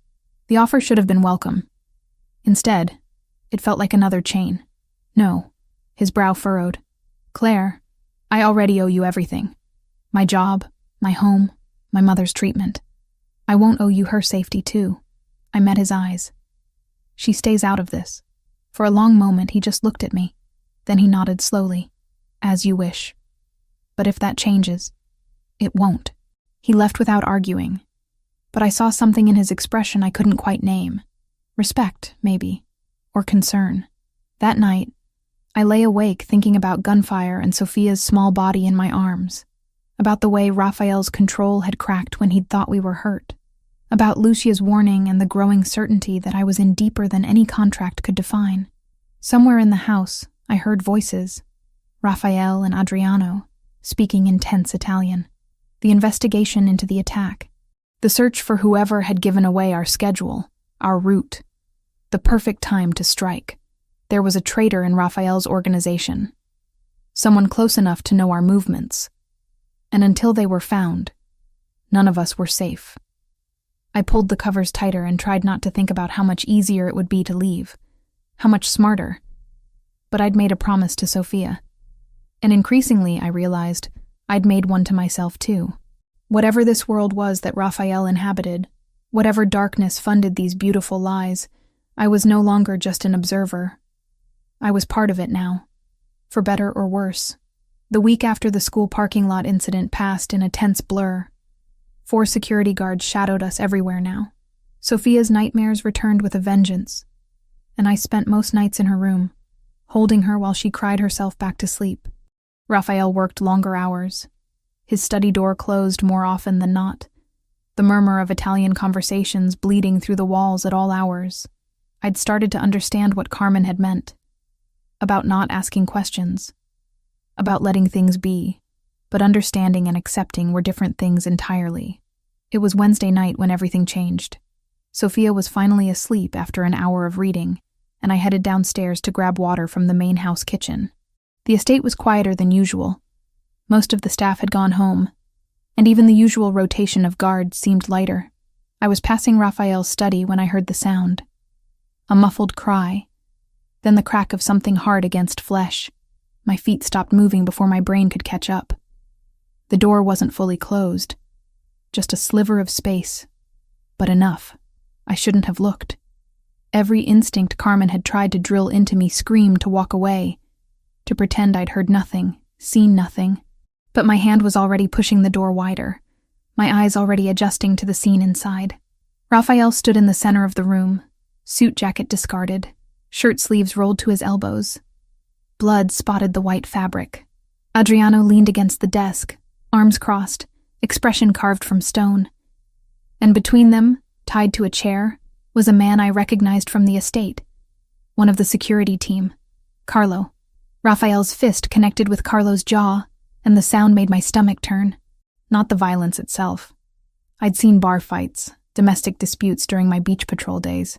The offer should have been welcome. Instead, it felt like another chain. "No," his brow furrowed. "Claire, I already owe you everything. My job, my home, my mother's treatment. I won't owe you her safety too." I met his eyes. "She stays out of this." For a long moment he just looked at me. Then he nodded slowly. "As you wish. But if that changes, it won't." He left without arguing. But I saw something in his expression I couldn't quite name. Respect, maybe. Or concern. That night, I lay awake thinking about gunfire and Sophia's small body in my arms. About the way Raphael's control had cracked when he'd thought we were hurt. About Lucia's warning and the growing certainty that I was in deeper than any contract could define. Somewhere in the house, I heard voices. Raphael and Adriano, speaking in tense Italian. The investigation into the attack. The search for whoever had given away our schedule, our route. The perfect time to strike. There was a traitor in Raphael's organization. Someone close enough to know our movements. And until they were found, none of us were safe. I pulled the covers tighter and tried not to think about how much easier it would be to leave. How much smarter. But I'd made a promise to Sophia. And increasingly, I realized, I'd made one to myself too. Whatever this world was that Raphael inhabited, whatever darkness funded these beautiful lies, I was no longer just an observer. I was part of it now, for better or worse. The week after the school parking lot incident passed in a tense blur. 4 security guards shadowed us everywhere now. Sophia's nightmares returned with a vengeance, and I spent most nights in her room, holding her while she cried herself back to sleep. Raphael worked longer hours. His study door closed more often than not, the murmur of Italian conversations bleeding through the walls at all hours. I'd started to understand what Carmen had meant. About not asking questions. About letting things be. But understanding and accepting were different things entirely. It was Wednesday night when everything changed. Sophia was finally asleep after an hour of reading, and I headed downstairs to grab water from the main house kitchen. The estate was quieter than usual. Most of the staff had gone home, and even the usual rotation of guards seemed lighter. I was passing Raphael's study when I heard the sound. A muffled cry, then the crack of something hard against flesh. My feet stopped moving before my brain could catch up. The door wasn't fully closed, just a sliver of space, but enough. I shouldn't have looked. Every instinct Carmen had tried to drill into me screamed to walk away, to pretend I'd heard nothing, seen nothing. But my hand was already pushing the door wider, my eyes already adjusting to the scene inside. Raphael stood in the center of the room, suit jacket discarded, shirt sleeves rolled to his elbows. Blood spotted the white fabric. Adriano leaned against the desk, arms crossed, expression carved from stone. And between them, tied to a chair, was a man I recognized from the estate, one of the security team, Carlo. Raphael's fist connected with Carlo's jaw, and the sound made my stomach turn. Not the violence itself. I'd seen bar fights, domestic disputes during my beach patrol days,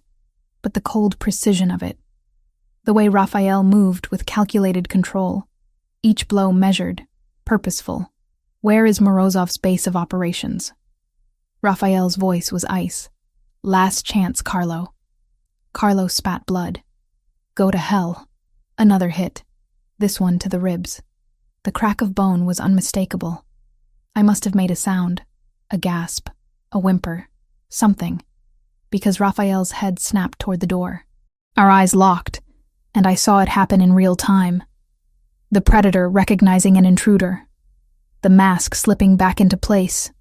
but the cold precision of it. The way Raphael moved with calculated control, each blow measured, purposeful. Where is Morozov's base of operations? Raphael's voice was ice. Last chance, Carlo. Carlo spat blood. Go to hell. Another hit. This one to the ribs. The crack of bone was unmistakable. I must have made a sound. A gasp. A whimper. Something. Because Raphael's head snapped toward the door. Our eyes locked, and I saw it happen in real time. The predator recognizing an intruder. The mask slipping back into place.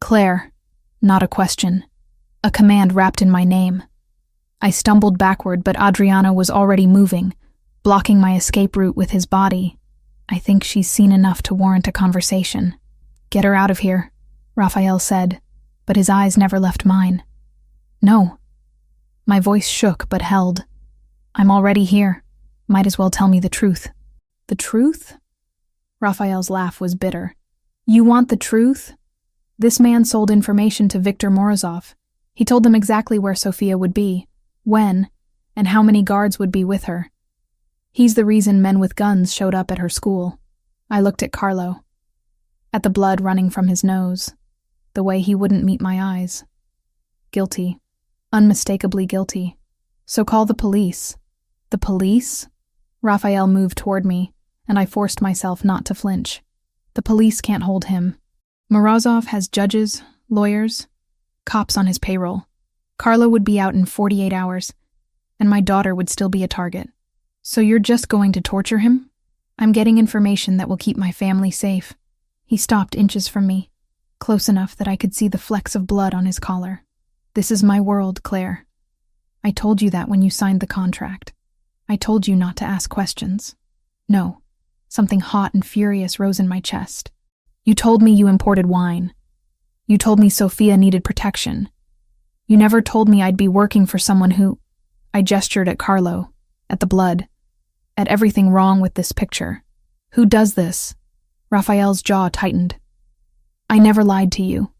Claire. Not a question. A command wrapped in my name. I stumbled backward, but Adriano was already moving, blocking my escape route with his body. I think she's seen enough to warrant a conversation. Get her out of here, Raphael said, but his eyes never left mine. No. My voice shook but held. I'm already here. Might as well tell me the truth. The truth? Raphael's laugh was bitter. You want the truth? This man sold information to Viktor Morozov. He told them exactly where Sofia would be, when, and how many guards would be with her. He's the reason men with guns showed up at her school. I looked at Carlo. At the blood running from his nose. The way he wouldn't meet my eyes. Guilty. Unmistakably guilty. So call the police. The police? Raphael moved toward me, and I forced myself not to flinch. The police can't hold him. Morozov has judges, lawyers, cops on his payroll. Carlo would be out in 48 hours, and my daughter would still be a target. So you're just going to torture him? I'm getting information that will keep my family safe. He stopped inches from me, close enough that I could see the flecks of blood on his collar. This is my world, Claire. I told you that when you signed the contract. I told you not to ask questions. No. Something hot and furious rose in my chest. You told me you imported wine. You told me Sofia needed protection. You never told me I'd be working for someone who... I gestured at Carlo, at the blood, at everything wrong with this picture. Who does this? Raphael's jaw tightened. I never lied to you.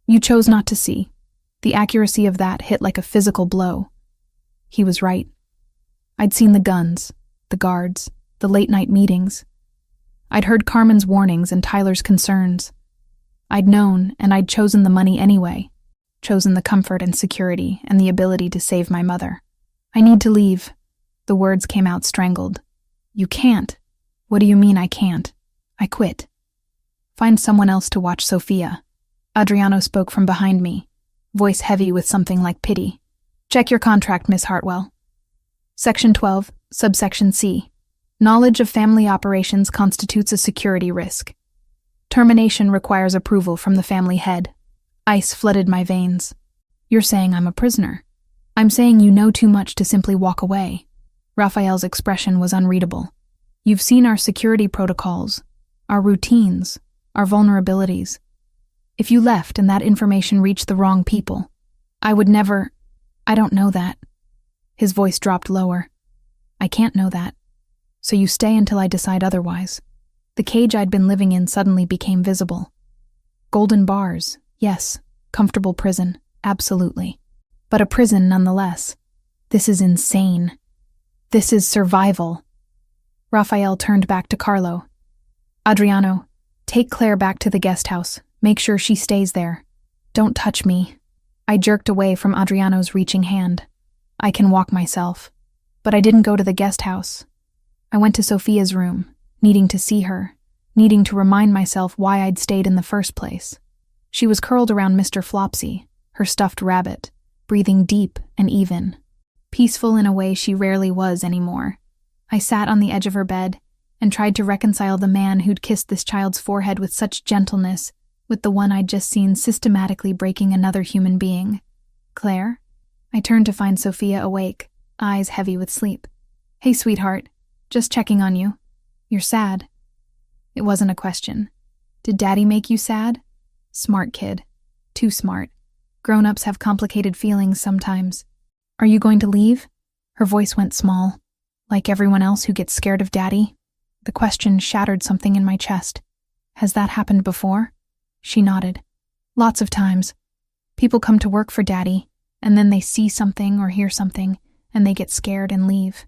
You chose not to see. The accuracy of that hit like a physical blow. He was right. I'd seen the guns, the guards, the late-night meetings. I'd heard Carmen's warnings and Tyler's concerns. I'd known, and I'd chosen the money anyway. Chosen the comfort and security and the ability to save my mother. I need to leave. The words came out strangled. You can't. What do you mean I can't? I quit. Find someone else to watch Sofia. Adriano spoke from behind me, voice heavy with something like pity. Check your contract, Miss Hartwell. Section 12, subsection C. Knowledge of family operations constitutes a security risk. Termination requires approval from the family head. Ice flooded my veins. You're saying I'm a prisoner. I'm saying you know too much to simply walk away. Raphael's expression was unreadable. You've seen our security protocols, our routines, our vulnerabilities. If you left and that information reached the wrong people, I would never... I don't know that. His voice dropped lower. I can't know that. So you stay until I decide otherwise. The cage I'd been living in suddenly became visible. Golden bars, yes. Comfortable prison, absolutely. But a prison nonetheless. This is insane. This is survival. Raphael turned back to Carlo. Adriano, take Claire back to the guest house. Make sure she stays there. Don't touch me. I jerked away from Adriano's reaching hand. I can walk myself. But I didn't go to the guest house. I went to Sofia's room, needing to see her, needing to remind myself why I'd stayed in the first place. She was curled around Mr. Flopsy, her stuffed rabbit, breathing deep and even. Peaceful in a way she rarely was anymore. I sat on the edge of her bed and tried to reconcile the man who'd kissed this child's forehead with such gentleness with the one I'd just seen systematically breaking another human being. Claire? I turned to find Sofia awake, eyes heavy with sleep. Hey, sweetheart. Just checking on you. You're sad. It wasn't a question. Did Daddy make you sad? Smart kid. Too smart. Grown-ups have complicated feelings sometimes. Are you going to leave? Her voice went small. Like everyone else who gets scared of Daddy? The question shattered something in my chest. Has that happened before? She nodded. Lots of times. People come to work for Daddy, and then they see something or hear something, and they get scared and leave.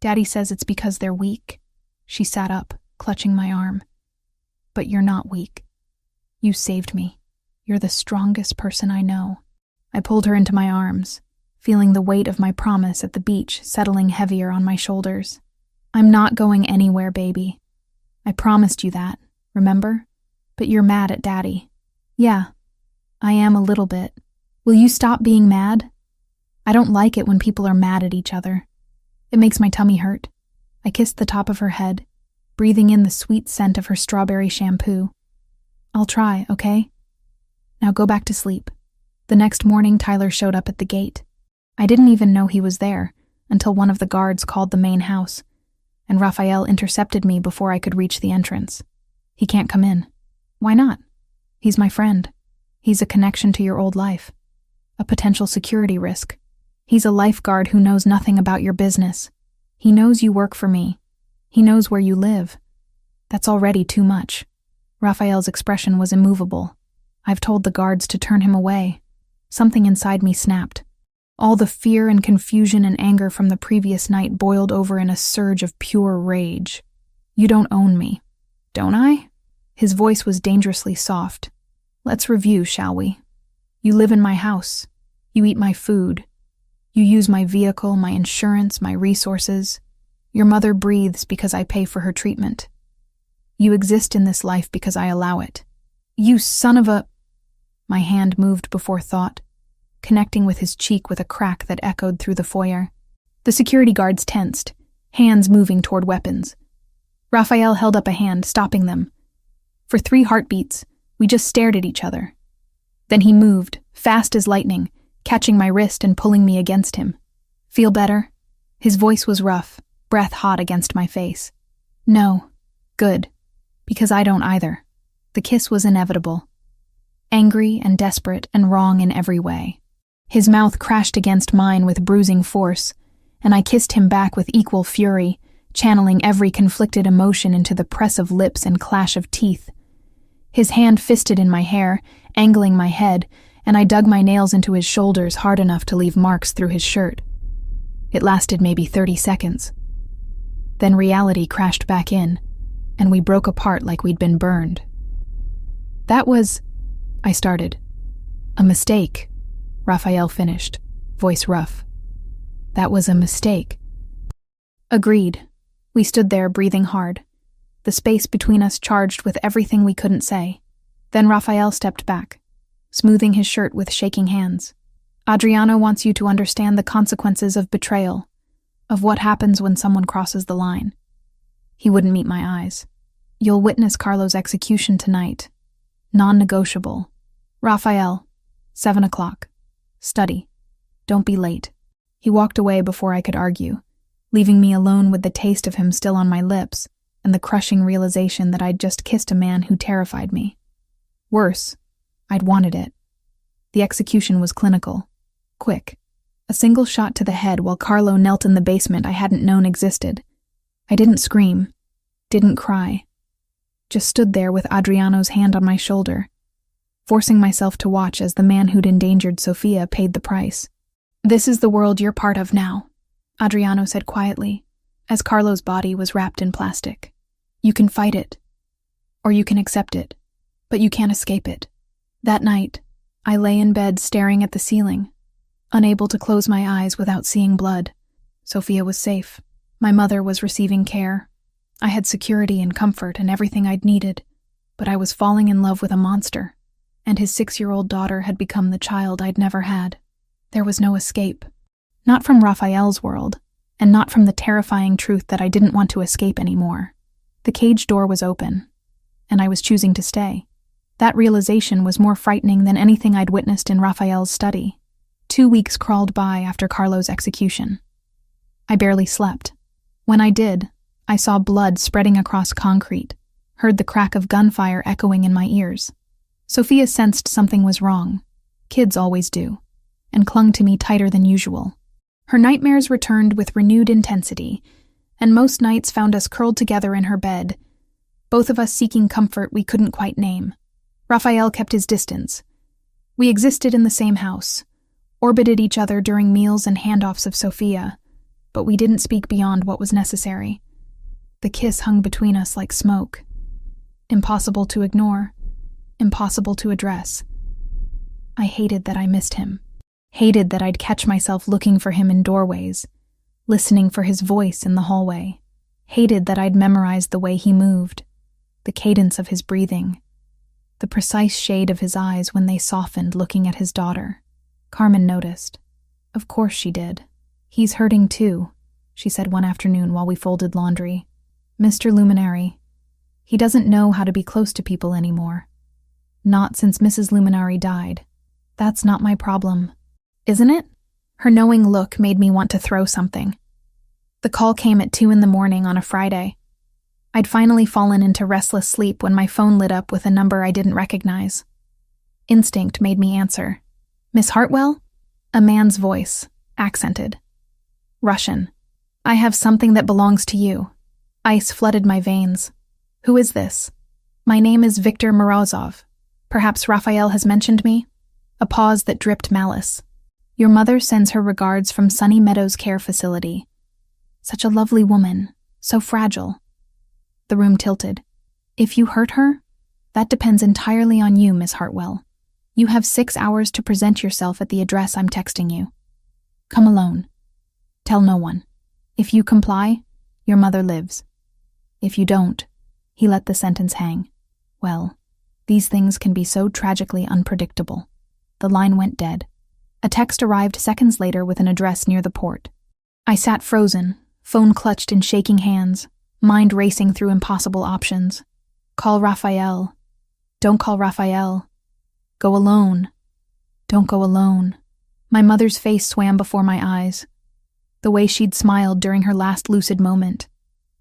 Daddy says it's because they're weak. She sat up, clutching my arm. But you're not weak. You saved me. You're the strongest person I know. I pulled her into my arms, feeling the weight of my promise at the beach settling heavier on my shoulders. I'm not going anywhere, baby. I promised you that, remember? But you're mad at Daddy. Yeah, I am a little bit. Will you stop being mad? I don't like it when people are mad at each other. It makes my tummy hurt. I kissed the top of her head, breathing in the sweet scent of her strawberry shampoo. I'll try, okay? Now go back to sleep. The next morning, Tyler showed up at the gate. I didn't even know he was there until one of the guards called the main house, and Raphael intercepted me before I could reach the entrance. He can't come in. Why not? He's my friend. He's a connection to your old life. A potential security risk. He's a lifeguard who knows nothing about your business. He knows you work for me. He knows where you live. That's already too much. Raphael's expression was immovable. I've told the guards to turn him away. Something inside me snapped. All the fear and confusion and anger from the previous night boiled over in a surge of pure rage. You don't own me, don't I? His voice was dangerously soft. Let's review, shall we? You live in my house. You eat my food. You use my vehicle, my insurance, my resources. Your mother breathes because I pay for her treatment. You exist in this life because I allow it. You son of a... My hand moved before thought, connecting with his cheek with a crack that echoed through the foyer. The security guards tensed, hands moving toward weapons. Raphael held up a hand, stopping them. For 3 heartbeats, we just stared at each other. Then he moved, fast as lightning, catching my wrist and pulling me against him. Feel better? His voice was rough, breath hot against my face. No. Good. Because I don't either. The kiss was inevitable. Angry and desperate and wrong in every way. His mouth crashed against mine with bruising force, and I kissed him back with equal fury, channeling every conflicted emotion into the press of lips and clash of teeth. His hand fisted in my hair, angling my head, and I dug my nails into his shoulders hard enough to leave marks through his shirt. It lasted maybe 30 seconds. Then reality crashed back in, and we broke apart like we'd been burned. That was... I started. A mistake, Raphael finished, voice rough. That was a mistake. Agreed. We stood there breathing hard, the space between us charged with everything we couldn't say. Then Raphael stepped back, smoothing his shirt with shaking hands. Adriano wants you to understand the consequences of betrayal, of what happens when someone crosses the line. He wouldn't meet my eyes. You'll witness Carlo's execution tonight. Non-negotiable. Raphael, 7 o'clock. Study. Don't be late. He walked away before I could argue, leaving me alone with the taste of him still on my lips and the crushing realization that I'd just kissed a man who terrified me. Worse, I'd wanted it. The execution was clinical. Quick. A single shot to the head while Carlo knelt in the basement I hadn't known existed. I didn't scream. Didn't cry. Just stood there with Adriano's hand on my shoulder, forcing myself to watch as the man who'd endangered Sophia paid the price. This is the world you're part of now, Adriano said quietly, as Carlo's body was wrapped in plastic. You can fight it, or you can accept it, but you can't escape it. That night, I lay in bed staring at the ceiling, unable to close my eyes without seeing blood. Sophia was safe. My mother was receiving care. I had security and comfort and everything I'd needed, but I was falling in love with a monster, and his 6-year-old daughter had become the child I'd never had. There was no escape. Not from Raphael's world, and not from the terrifying truth that I didn't want to escape anymore. The cage door was open, and I was choosing to stay. That realization was more frightening than anything I'd witnessed in Raphael's study. 2 weeks crawled by after Carlo's execution. I barely slept. When I did, I saw blood spreading across concrete, heard the crack of gunfire echoing in my ears. Sophia sensed something was wrong. Kids always do, and clung to me tighter than usual. Her nightmares returned with renewed intensity, and most nights found us curled together in her bed, both of us seeking comfort we couldn't quite name. Raphael kept his distance. We existed in the same house, orbited each other during meals and handoffs of Sophia, but we didn't speak beyond what was necessary. The kiss hung between us like smoke. Impossible to ignore, impossible to address. I hated that I missed him. Hated that I'd catch myself looking for him in doorways, listening for his voice in the hallway. Hated that I'd memorized the way he moved, the cadence of his breathing, the precise shade of his eyes when they softened looking at his daughter. Carmen noticed. Of course she did. He's hurting too, she said one afternoon while we folded laundry. Mr. Luminari. He doesn't know how to be close to people anymore. Not since Mrs. Luminari died. That's not my problem. Isn't it? Her knowing look made me want to throw something. The call came at 2 a.m. on a Friday. I'd finally fallen into restless sleep when my phone lit up with a number I didn't recognize. Instinct made me answer. Miss Hartwell? A man's voice, accented. Russian. I have something that belongs to you. Ice flooded my veins. Who is this? My name is Viktor Morozov. Perhaps Raphael has mentioned me? A pause that dripped malice. Your mother sends her regards from Sunny Meadows Care Facility. Such a lovely woman, so fragile. The room tilted. If you hurt her, that depends entirely on you, Miss Hartwell. You have 6 hours to present yourself at the address I'm texting you. Come alone. Tell no one. If you comply, your mother lives. If you don't, he let the sentence hang. Well, these things can be so tragically unpredictable. The line went dead. A text arrived seconds later with an address near the port. I sat frozen, phone clutched in shaking hands, mind racing through impossible options. Call Raphael. Don't call Raphael. Go alone. Don't go alone. My mother's face swam before my eyes. The way she'd smiled during her last lucid moment.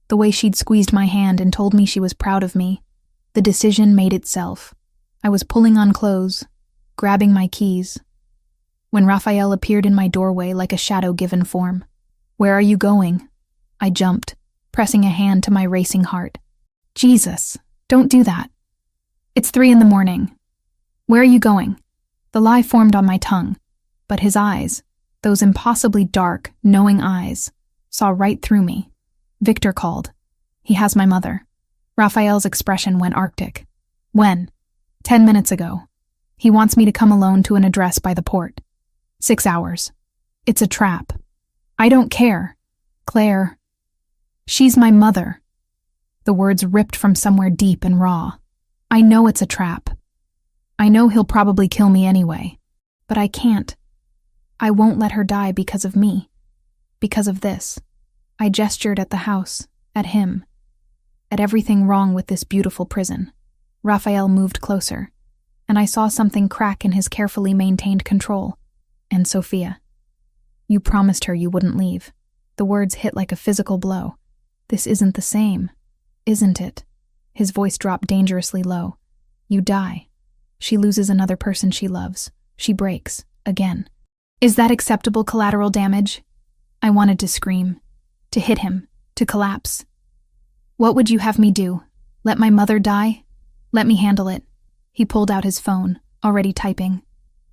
The way she'd squeezed my hand and told me she was proud of me. The decision made itself. I was pulling on clothes, grabbing my keys, when Raphael appeared in my doorway like a shadow given form. Where are you going? I jumped, pressing a hand to my racing heart. Jesus, don't do that. It's 3 a.m. Where are you going? The lie formed on my tongue, but his eyes, those impossibly dark, knowing eyes, saw right through me. Victor called. He has my mother. Raphael's expression went arctic. When? 10 minutes ago. He wants me to come alone to an address by the port. 6 hours. It's a trap. I don't care. Claire. She's my mother. The words ripped from somewhere deep and raw. I know it's a trap. I know he'll probably kill me anyway. But I can't. I won't let her die because of me. Because of this. I gestured at the house, at him, at everything wrong with this beautiful prison. Raphael moved closer, and I saw something crack in his carefully maintained control. And Sophia. You promised her you wouldn't leave. The words hit like a physical blow. This isn't the same, isn't it? His voice dropped dangerously low. You die. She loses another person she loves. She breaks, again. Is that acceptable collateral damage? I wanted to scream, to hit him, to collapse. What would you have me do? Let my mother die? Let me handle it. He pulled out his phone, already typing.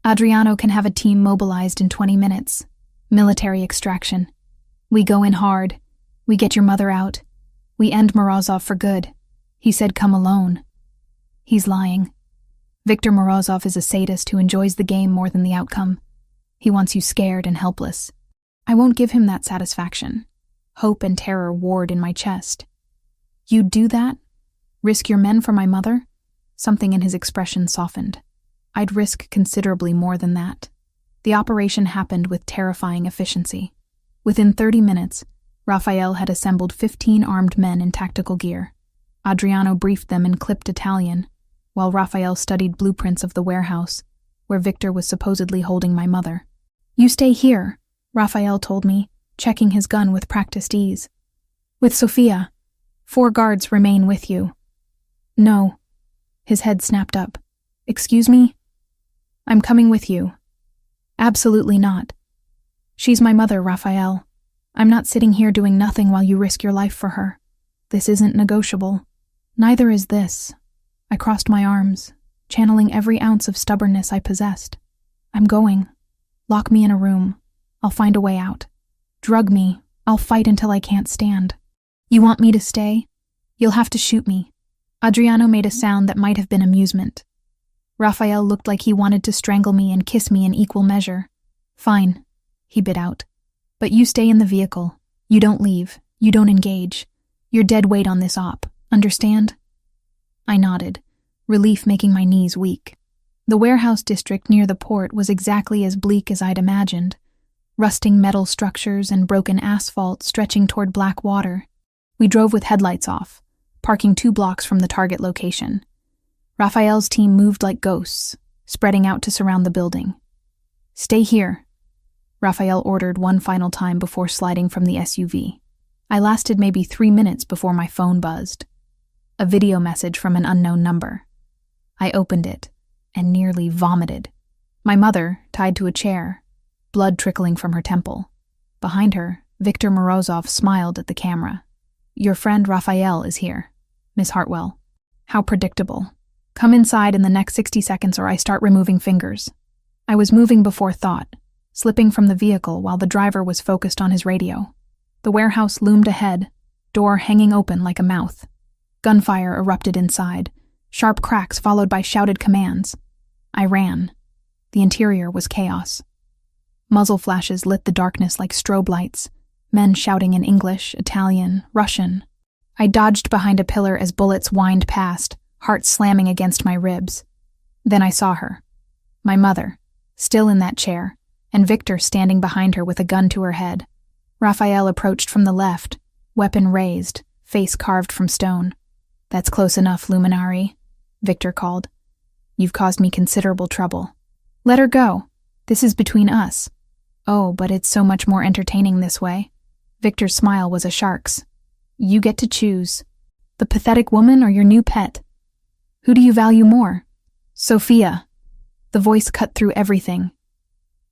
Adriano can have a team mobilized in 20 minutes. Military extraction. We go in hard. We get your mother out. We end Morozov for good. He said come alone. He's lying. Viktor Morozov is a sadist who enjoys the game more than the outcome. He wants you scared and helpless. I won't give him that satisfaction. Hope and terror warred in my chest. You'd do that? Risk your men for my mother? Something in his expression softened. I'd risk considerably more than that. The operation happened with terrifying efficiency. Within 30 minutes, Raphael had assembled 15 armed men in tactical gear. Adriano briefed them in clipped Italian, while Raphael studied blueprints of the warehouse, where Victor was supposedly holding my mother. You stay here, Raphael told me, checking his gun with practiced ease. With Sophia. 4 guards remain with you. No. His head snapped up. Excuse me? I'm coming with you. Absolutely not. She's my mother, Raphael. I'm not sitting here doing nothing while you risk your life for her. This isn't negotiable. Neither is this. I crossed my arms, channeling every ounce of stubbornness I possessed. I'm going. Lock me in a room. I'll find a way out. Drug me. I'll fight until I can't stand. You want me to stay? You'll have to shoot me. Adriano made a sound that might have been amusement. Raphael looked like he wanted to strangle me and kiss me in equal measure. "Fine," he bit out. "But you stay in the vehicle. You don't leave. You don't engage. You're dead weight on this op. Understand?" I nodded, relief making my knees weak. The warehouse district near the port was exactly as bleak as I'd imagined. Rusting metal structures and broken asphalt stretching toward black water. We drove with headlights off, parking 2 blocks from the target location. Raphael's team moved like ghosts, spreading out to surround the building. "Stay here," Raphael ordered one final time before sliding from the SUV. I lasted maybe 3 minutes before my phone buzzed. A video message from an unknown number. I opened it and nearly vomited. My mother, tied to a chair, blood trickling from her temple. Behind her, Victor Morozov smiled at the camera. "Your friend Raphael is here, Miss Hartwell." How predictable. "Come inside in the next 60 seconds or I start removing fingers." I was moving before thought, slipping from the vehicle while the driver was focused on his radio. The warehouse loomed ahead, door hanging open like a mouth. Gunfire erupted inside, sharp cracks followed by shouted commands. I ran. The interior was chaos. Muzzle flashes lit the darkness like strobe lights, men shouting in English, Italian, Russian. I dodged behind a pillar as bullets whined past, heart slamming against my ribs. Then I saw her. My mother, still in that chair, and Victor standing behind her with a gun to her head. Raphael approached from the left, weapon raised, face carved from stone. "That's close enough, Luminari," Victor called. "You've caused me considerable trouble. Let her go. This is between us." "Oh, but it's so much more entertaining this way." Victor's smile was a shark's. "You get to choose. The pathetic woman or your new pet? Who do you value more?" "Sophia." The voice cut through everything.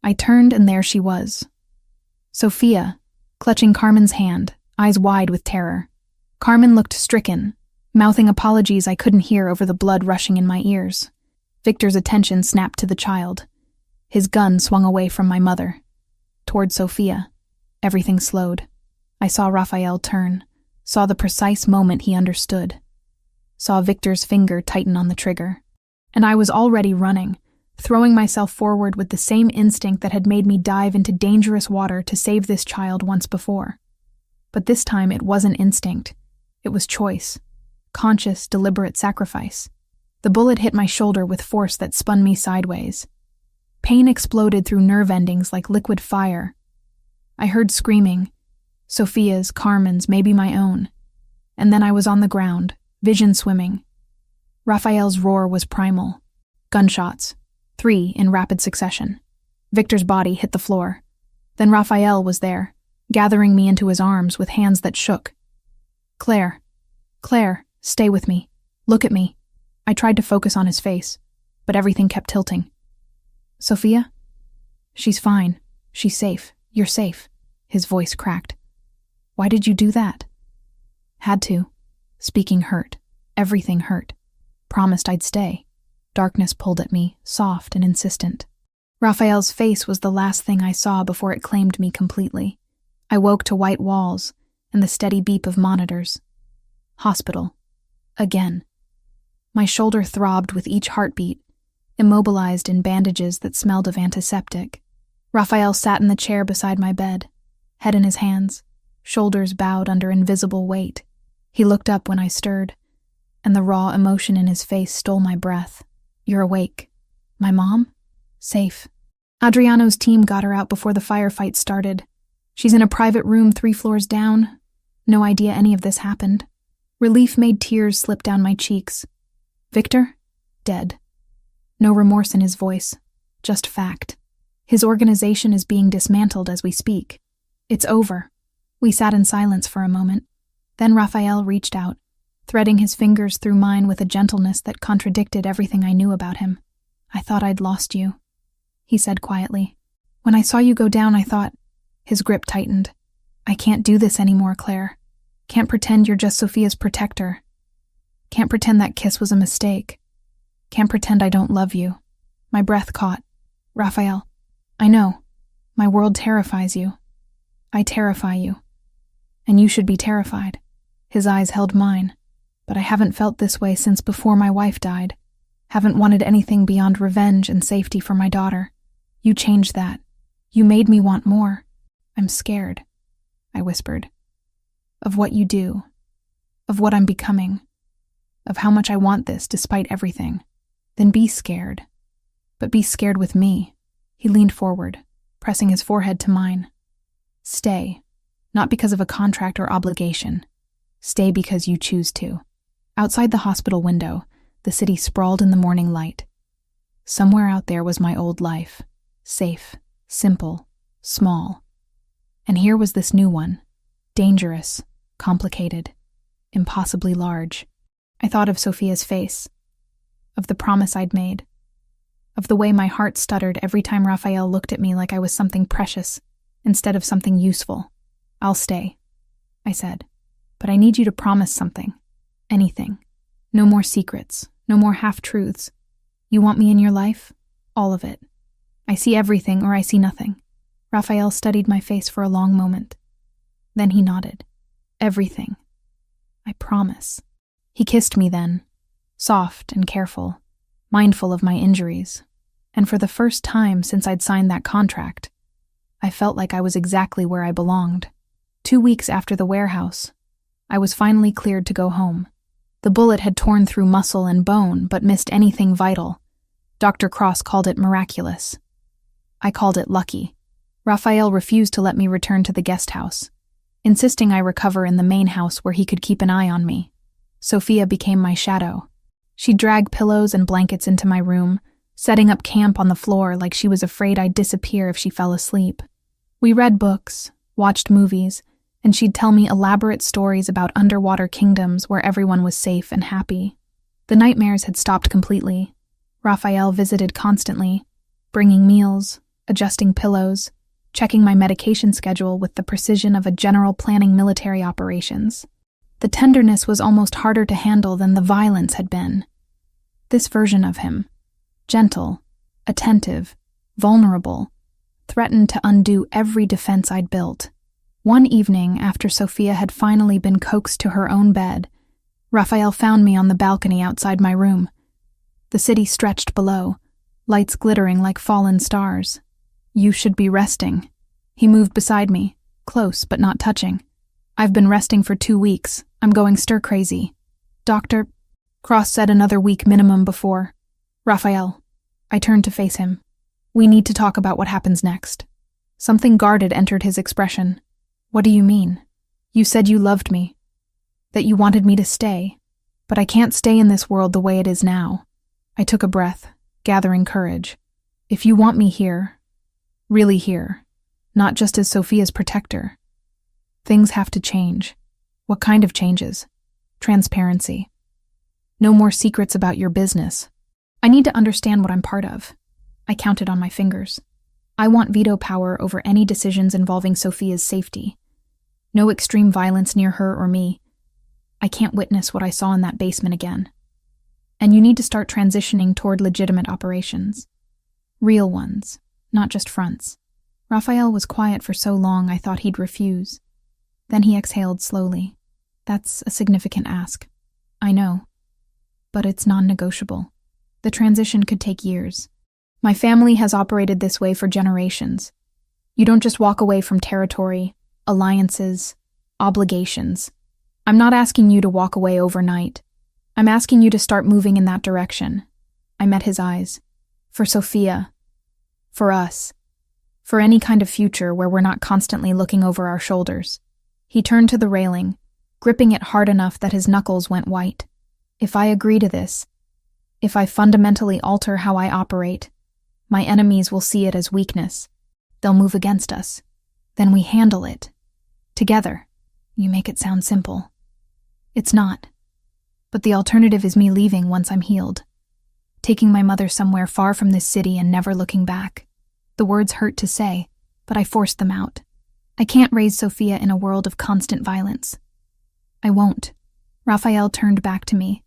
I turned and there she was. Sophia, clutching Carmen's hand, eyes wide with terror. Carmen looked stricken, mouthing apologies I couldn't hear over the blood rushing in my ears. Victor's attention snapped to the child. His gun swung away from my mother. Toward Sophia. Everything slowed. I saw Raphael turn, saw the precise moment he understood. Saw Victor's finger tighten on the trigger. And I was already running, throwing myself forward with the same instinct that had made me dive into dangerous water to save this child once before. But this time it wasn't instinct. It was choice. Conscious, deliberate sacrifice. The bullet hit my shoulder with force that spun me sideways. Pain exploded through nerve endings like liquid fire. I heard screaming. Sophia's, Carmen's, maybe my own. And then I was on the ground, vision swimming. Raphael's roar was primal. Gunshots. 3 in rapid succession. Victor's body hit the floor. Then Raphael was there, gathering me into his arms with hands that shook. Claire, stay with me. Look at me." I tried to focus on his face, but everything kept tilting. "Sophia?" "She's fine. She's safe. You're safe." His voice cracked. "Why did you do that?" "Had to." Speaking hurt. Everything hurt. Promised I'd stay. Darkness pulled at me, soft and insistent. Raphael's face was the last thing I saw before it claimed me completely. I woke to white walls and the steady beep of monitors. Hospital. Again. My shoulder throbbed with each heartbeat, immobilized in bandages that smelled of antiseptic. Raphael sat in the chair beside my bed, head in his hands, shoulders bowed under invisible weight. He looked up when I stirred, and the raw emotion in his face stole my breath. "You're awake. My mom? Safe. Adriano's team got her out before the firefight started. She's in a private room 3 floors down. No idea any of this happened." Relief made tears slip down my cheeks. Victor? Dead. No remorse in his voice, just fact. His organization is being dismantled as we speak. It's over. We sat in silence for a moment. Then Raphael reached out, threading his fingers through mine with a gentleness that contradicted everything I knew about him. "I thought I'd lost you," he said quietly. "When I saw you go down, I thought..." His grip tightened. "I can't do this anymore, Claire. Can't pretend you're just Sophia's protector. Can't pretend that kiss was a mistake. Can't pretend I don't love you." My breath caught. "Raphael, I know. My world terrifies you. I terrify you. And you should be terrified." His eyes held mine. "But I haven't felt this way since before my wife died. Haven't wanted anything beyond revenge and safety for my daughter. You changed that. You made me want more. I'm scared, I whispered. Of what you do. Of what I'm becoming. Of how much I want this despite everything. Then be scared. But be scared with me. He leaned forward, pressing his forehead to mine. Stay. Not because of a contract or obligation. Stay because you choose to. Outside the hospital window, the city sprawled in the morning light. Somewhere out there was my old life. Safe, simple, small. And here was this new one. Dangerous, complicated, impossibly large. I thought of Sophia's face. Of the promise I'd made. Of the way my heart stuttered every time Raphael looked at me like I was something precious instead of something useful. I'll stay, I said. But I need you to promise something. Anything. No more secrets. No more half-truths. You want me in your life? All of it. I see everything or I see nothing. Raphael studied my face for a long moment. Then he nodded. Everything. I promise. He kissed me then, soft and careful, mindful of my injuries. And for the first time since I'd signed that contract, I felt like I was exactly where I belonged. 2 weeks after the warehouse, I was finally cleared to go home. The bullet had torn through muscle and bone, but missed anything vital. Dr. Cross called it miraculous. I called it lucky. Raphael refused to let me return to the guest house, insisting I recover in the main house where he could keep an eye on me. Sophia became my shadow. She'd drag pillows and blankets into my room, setting up camp on the floor like she was afraid I'd disappear if she fell asleep. We read books, watched movies, and she'd tell me elaborate stories about underwater kingdoms where everyone was safe and happy. The nightmares had stopped completely. Raphael visited constantly, bringing meals, adjusting pillows, checking my medication schedule with the precision of a general planning military operations. The tenderness was almost harder to handle than the violence had been. This version of him, gentle, attentive, vulnerable, threatened to undo every defense I'd built. One evening, after Sophia had finally been coaxed to her own bed, Raphael found me on the balcony outside my room. The city stretched below, lights glittering like fallen stars. You should be resting. He moved beside me, close but not touching. I've been resting for 2 weeks. I'm going stir-crazy. Dr. Cross said another week minimum before. Raphael. I turned to face him. We need to talk about what happens next. Something guarded entered his expression. What do you mean? You said you loved me. That you wanted me to stay. But I can't stay in this world the way it is now. I took a breath, gathering courage. If you want me here, really here, not just as Sophia's protector, things have to change. What kind of changes? Transparency. No more secrets about your business. I need to understand what I'm part of. I counted on my fingers. I want veto power over any decisions involving Sophia's safety. No extreme violence near her or me. I can't witness what I saw in that basement again. And you need to start transitioning toward legitimate operations. Real ones, not just fronts. Raphael was quiet for so long I thought he'd refuse. Then he exhaled slowly. That's a significant ask. I know. But it's non-negotiable. The transition could take years. My family has operated this way for generations. You don't just walk away from territory, alliances, obligations. I'm not asking you to walk away overnight. I'm asking you to start moving in that direction. I met his eyes. For Sophia. For us. For any kind of future where we're not constantly looking over our shoulders. He turned to the railing, gripping it hard enough that his knuckles went white. If I agree to this, if I fundamentally alter how I operate, my enemies will see it as weakness. They'll move against us. Then we handle it. Together. You make it sound simple. It's not. But the alternative is me leaving once I'm healed. Taking my mother somewhere far from this city and never looking back. The words hurt to say, but I forced them out. I can't raise Sophia in a world of constant violence. I won't. Raphael turned back to me,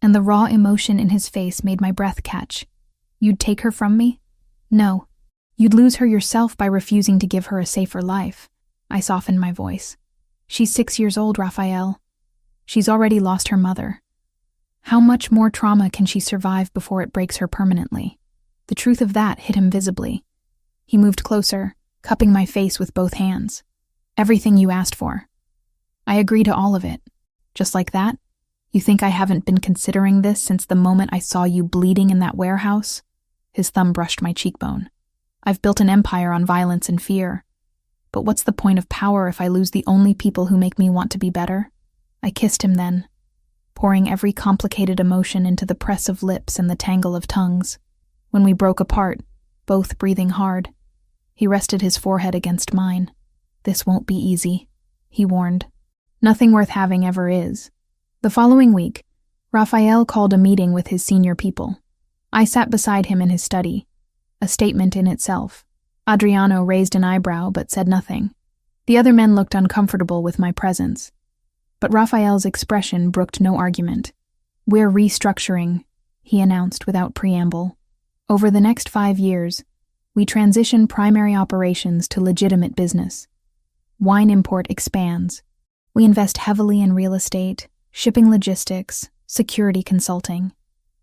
and the raw emotion in his face made my breath catch. You'd take her from me? No. You'd lose her yourself by refusing to give her a safer life. I softened my voice. She's 6 years old, Raphael. She's already lost her mother. How much more trauma can she survive before it breaks her permanently? The truth of that hit him visibly. He moved closer, cupping my face with both hands. Everything you asked for. I agree to all of it. Just like that? You think I haven't been considering this since the moment I saw you bleeding in that warehouse? His thumb brushed my cheekbone. I've built an empire on violence and fear. But what's the point of power if I lose the only people who make me want to be better? I kissed him then, pouring every complicated emotion into the press of lips and the tangle of tongues. When we broke apart, both breathing hard, he rested his forehead against mine. This won't be easy, he warned. Nothing worth having ever is. The following week, Raphael called a meeting with his senior people. I sat beside him in his study, a statement in itself. Adriano raised an eyebrow but said nothing. The other men looked uncomfortable with my presence. But Raphael's expression brooked no argument. We're restructuring, he announced without preamble. Over the next 5 years, we transition primary operations to legitimate business. Wine import expands. We invest heavily in real estate, shipping logistics, security consulting.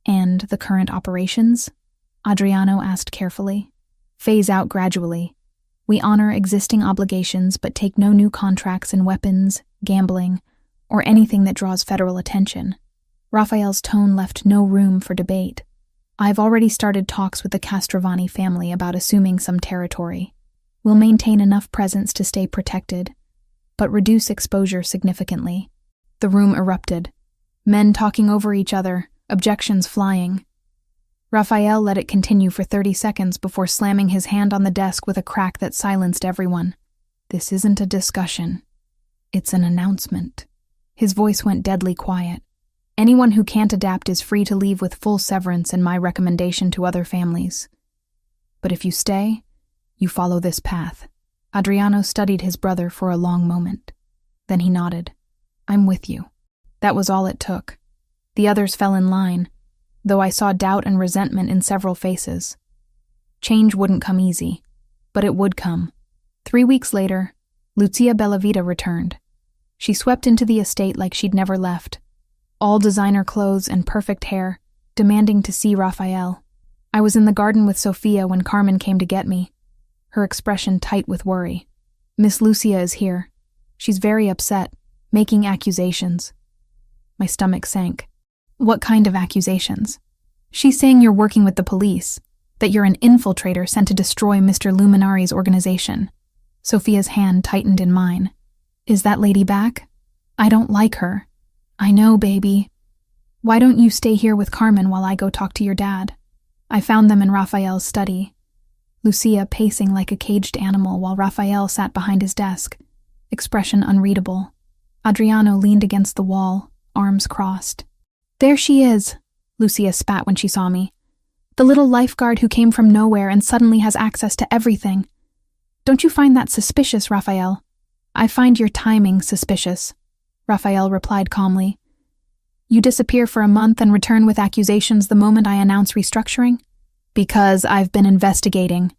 And the current operations? Adriano asked carefully. Phase out gradually. We honor existing obligations but take no new contracts in weapons, gambling, or anything that draws federal attention. Raphael's tone left no room for debate. I've already started talks with the Castrovani family about assuming some territory. We'll maintain enough presence to stay protected, but reduce exposure significantly. The room erupted. Men talking over each other, objections flying. Raphael let it continue for 30 seconds before slamming his hand on the desk with a crack that silenced everyone. This isn't a discussion. It's an announcement. His voice went deadly quiet. Anyone who can't adapt is free to leave with full severance and my recommendation to other families. But if you stay, you follow this path. Adriano studied his brother for a long moment. Then he nodded. I'm with you. That was all it took. The others fell in line, though I saw doubt and resentment in several faces. Change wouldn't come easy, but it would come. 3 weeks later, Lucia Bellavita returned. She swept into the estate like she'd never left, all designer clothes and perfect hair, demanding to see Raphael. I was in the garden with Sophia when Carmen came to get me, her expression tight with worry. Miss Lucia is here. She's very upset, making accusations. My stomach sank. What kind of accusations? She's saying you're working with the police, that you're an infiltrator sent to destroy Mr. Luminari's organization. Sophia's hand tightened in mine. Is that lady back? I don't like her. I know, baby. Why don't you stay here with Carmen while I go talk to your dad? I found them in Raphael's study. Lucia pacing like a caged animal while Raphael sat behind his desk, expression unreadable. Adriano leaned against the wall, arms crossed. There she is, Lucia spat when she saw me. The little lifeguard who came from nowhere and suddenly has access to everything. Don't you find that suspicious, Raphael? I find your timing suspicious, Raphael replied calmly. You disappear for a month and return with accusations the moment I announce restructuring? Because I've been investigating.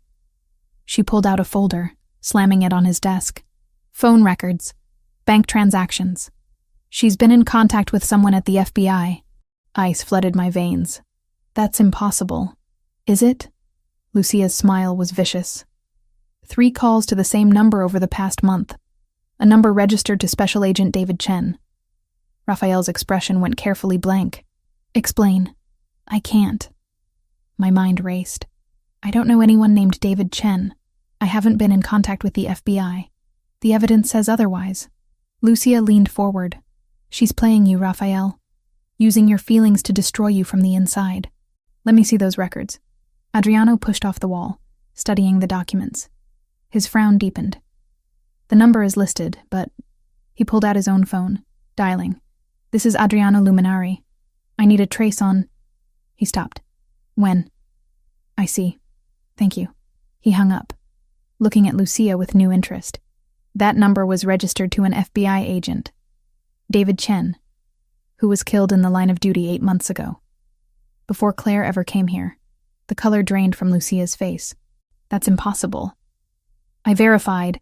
She pulled out a folder, slamming it on his desk. Phone records. Bank transactions. She's been in contact with someone at the FBI. Ice flooded my veins. That's impossible. Is it? Lucia's smile was vicious. 3 calls to the same number over the past month. A number registered to Special Agent David Chen. Raphael's expression went carefully blank. Explain. I can't. My mind raced. I don't know anyone named David Chen. I haven't been in contact with the FBI. The evidence says otherwise. Lucia leaned forward. She's playing you, Raphael. Using your feelings to destroy you from the inside. Let me see those records. Adriano pushed off the wall, studying the documents. His frown deepened. The number is listed, but... He pulled out his own phone, dialing. This is Adriano Luminari. I need a trace on... He stopped. When? I see. Thank you. He hung up, looking at Lucia with new interest. That number was registered to an FBI agent. David Chen, who was killed in the line of duty 8 months ago. Before Claire ever came here, the color drained from Lucia's face. That's impossible. I verified.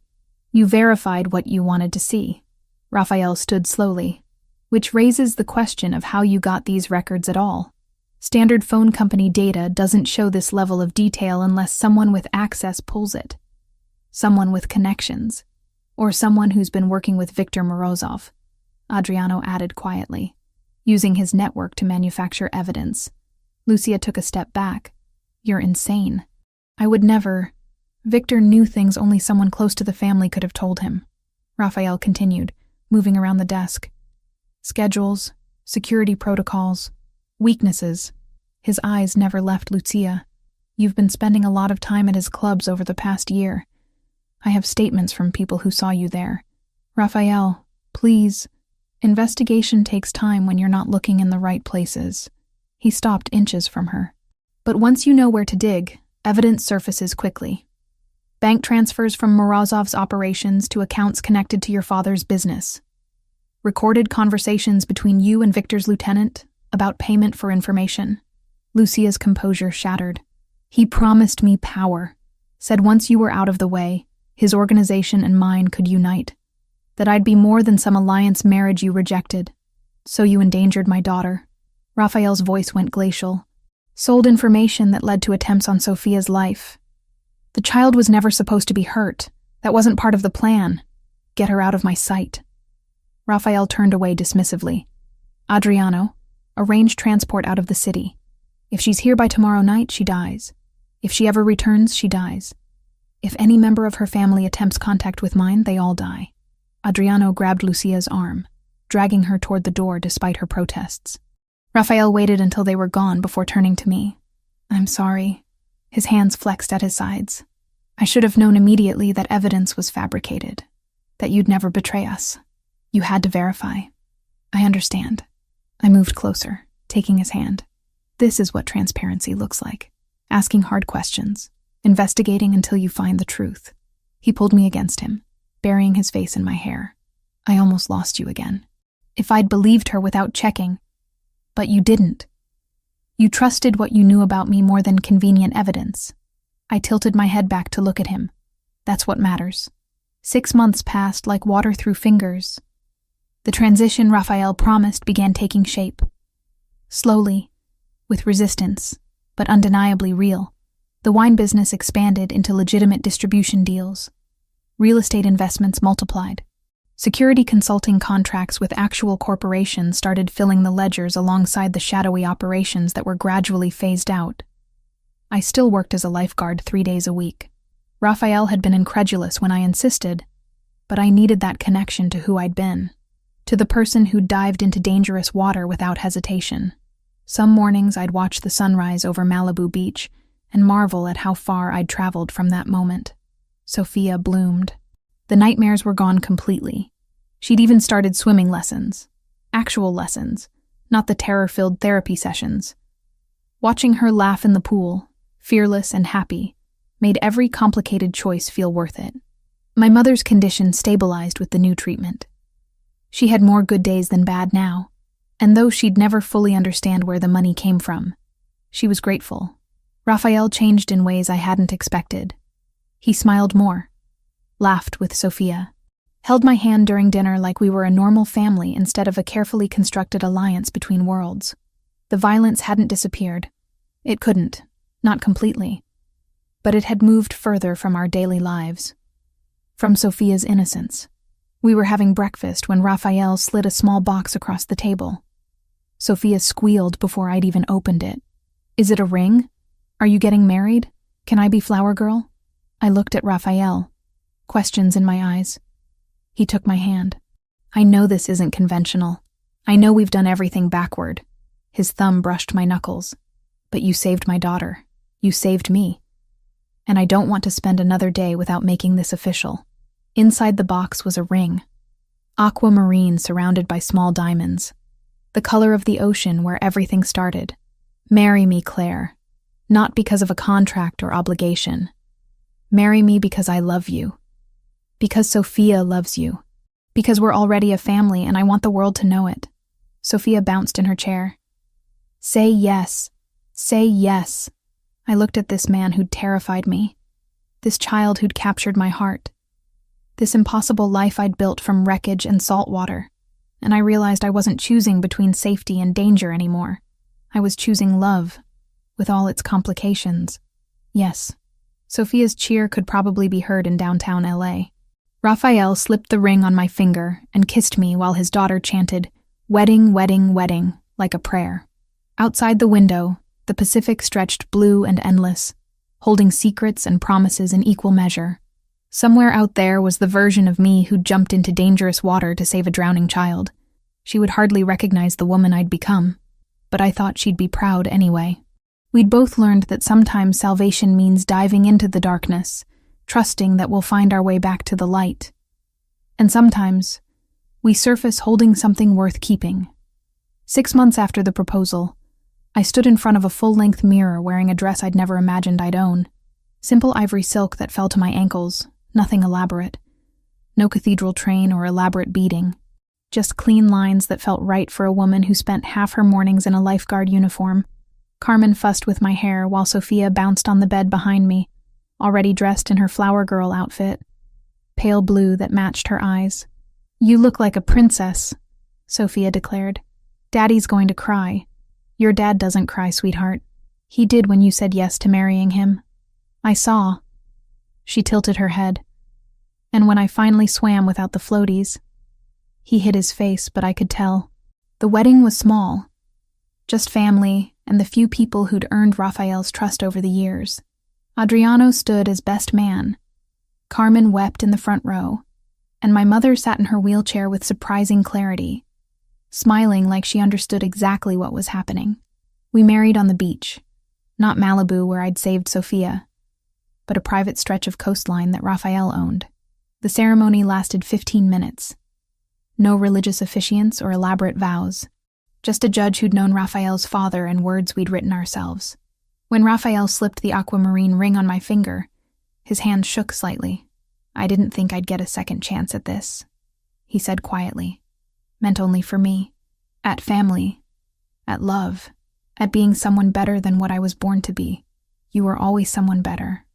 You verified what you wanted to see. Raphael stood slowly. which raises the question of how you got these records at all. Standard phone company data doesn't show this level of detail unless someone with access pulls it. Someone with connections. Or someone who's been working with Viktor Morozov, Adriano added quietly, using his network to manufacture evidence. Lucia took a step back. You're insane. I would never. Viktor knew things only someone close to the family could have told him. Raphael continued, moving around the desk. Schedules, security protocols, weaknesses. His eyes never left Lucia. You've been spending a lot of time at his clubs over the past year. I have statements from people who saw you there. Raphael, please. Investigation takes time when you're not looking in the right places. He stopped inches from her. But once you know where to dig, evidence surfaces quickly. Bank transfers from Morozov's operations to accounts connected to your father's business. Recorded conversations between you and Viktor's lieutenant about payment for information. Lucia's composure shattered. He promised me power. Said once you were out of the way, his organization and mine could unite. That I'd be more than some alliance marriage you rejected. So you endangered my daughter. Raphael's voice went glacial. Sold information that led to attempts on Sophia's life. The child was never supposed to be hurt. That wasn't part of the plan. Get her out of my sight. Raphael turned away dismissively. Adriano, arrange transport out of the city. If she's here by tomorrow night, she dies. If she ever returns, she dies. If any member of her family attempts contact with mine, they all die. Adriano grabbed Lucia's arm, dragging her toward the door despite her protests. Raphael waited until they were gone before turning to me. I'm sorry. His hands flexed at his sides. I should have known immediately that evidence was fabricated, that you'd never betray us. You had to verify. I understand. I moved closer, taking his hand. This is what transparency looks like. Asking hard questions. Investigating until you find the truth. He pulled me against him, burying his face in my hair. I almost lost you again. If I'd believed her without checking. But you didn't. You trusted what you knew about me more than convenient evidence. I tilted my head back to look at him. That's what matters. 6 months passed like water through fingers. The transition Raphael promised began taking shape. Slowly, with resistance, but undeniably real. The wine business expanded into legitimate distribution deals. Real estate investments multiplied. Security consulting contracts with actual corporations started filling the ledgers alongside the shadowy operations that were gradually phased out. I still worked as a lifeguard 3 days a week. Raphael had been incredulous when I insisted, but I needed that connection to who I'd been, to the person who'd dived into dangerous water without hesitation. Some mornings I'd watch the sunrise over Malibu Beach and marvel at how far I'd traveled from that moment. Sophia bloomed. The nightmares were gone completely. She'd even started swimming lessons. Actual lessons, not the terror-filled therapy sessions. Watching her laugh in the pool, fearless and happy, made every complicated choice feel worth it. My mother's condition stabilized with the new treatment. She had more good days than bad now, and though she'd never fully understand where the money came from, she was grateful. Raphael changed in ways I hadn't expected. He smiled more, laughed with Sophia, held my hand during dinner like we were a normal family instead of a carefully constructed alliance between worlds. The violence hadn't disappeared. It couldn't, not completely. But it had moved further from our daily lives. From Sophia's innocence. We were having breakfast when Raphael slid a small box across the table. Sophia squealed before I'd even opened it. Is it a ring? Are you getting married? Can I be flower girl? I looked at Raphael, questions in my eyes. He took my hand. I know this isn't conventional. I know we've done everything backward. His thumb brushed my knuckles. But you saved my daughter. You saved me. And I don't want to spend another day without making this official. Inside the box was a ring. Aquamarine surrounded by small diamonds. The color of the ocean where everything started. Marry me, Claire. Not because of a contract or obligation. Marry me because I love you. Because Sophia loves you. Because we're already a family and I want the world to know it. Sophia bounced in her chair. Say yes. Say yes. I looked at this man who'd terrified me. This child who'd captured my heart. This impossible life I'd built from wreckage and salt water. and I realized I wasn't choosing between safety and danger anymore. I was choosing love, with all its complications. Yes, Sophia's cheer could probably be heard in downtown LA. Raphael slipped the ring on my finger and kissed me while his daughter chanted, "Wedding, wedding, wedding," like a prayer. Outside the window, the Pacific stretched blue and endless, holding secrets and promises in equal measure. Somewhere out there was the version of me who jumped into dangerous water to save a drowning child. She would hardly recognize the woman I'd become, but I thought she'd be proud anyway. We'd both learned that sometimes salvation means diving into the darkness, trusting that we'll find our way back to the light. And sometimes, we surface holding something worth keeping. 6 months after the proposal, I stood in front of a full-length mirror wearing a dress I'd never imagined I'd own. Simple ivory silk that fell to my ankles, nothing elaborate. No cathedral train or elaborate beading. Just clean lines that felt right for a woman who spent half her mornings in a lifeguard uniform. Carmen fussed with my hair while Sophia bounced on the bed behind me, already dressed in her flower girl outfit, pale blue that matched her eyes. "You look like a princess," Sophia declared. "Daddy's going to cry." "Your dad doesn't cry, sweetheart. He did when you said yes to marrying him. I saw." She tilted her head. "And when I finally swam without the floaties." He hid his face, but I could tell. The wedding was small. Just family and the few people who'd earned Raphael's trust over the years. Adriano stood as best man. Carmen wept in the front row, and my mother sat in her wheelchair with surprising clarity, smiling like she understood exactly what was happening. We married on the beach, not Malibu where I'd saved Sophia, but a private stretch of coastline that Raphael owned. The ceremony lasted 15 minutes. No religious officiants or elaborate vows, just a judge who'd known Raphael's father and words we'd written ourselves. When Raphael slipped the aquamarine ring on my finger, his hand shook slightly. "I didn't think I'd get a second chance at this," he said quietly. "Meant only for me. At family. At love. At being someone better than what I was born to be. You were always someone better."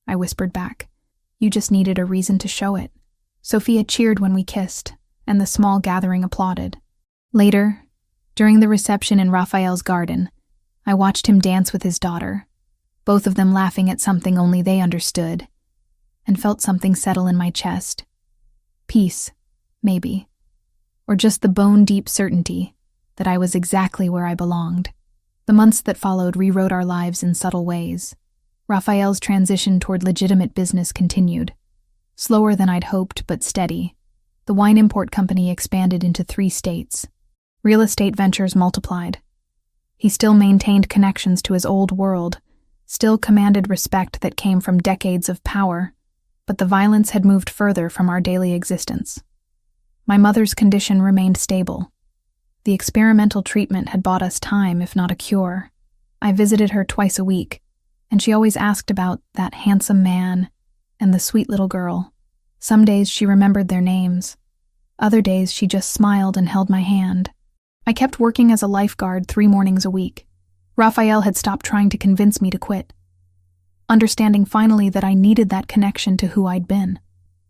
I whispered back. "You just needed a reason to show it." Sophia cheered when we kissed, and the small gathering applauded. Later, during the reception in Raphael's garden, I watched him dance with his daughter, both of them laughing at something only they understood, and felt something settle in my chest. Peace, maybe. Or just the bone-deep certainty that I was exactly where I belonged. The months that followed rewrote our lives in subtle ways. Raphael's transition toward legitimate business continued. Slower than I'd hoped, but steady. The wine import company expanded into 3 states. Real estate ventures multiplied. He still maintained connections to his old world, still commanded respect that came from decades of power, but the violence had moved further from our daily existence. My mother's condition remained stable. The experimental treatment had bought us time, if not a cure. I visited her twice a week, and she always asked about that handsome man and the sweet little girl. Some days she remembered their names. Other days she just smiled and held my hand. I kept working as a lifeguard 3 mornings a week. Raphael had stopped trying to convince me to quit, understanding finally that I needed that connection to who I'd been.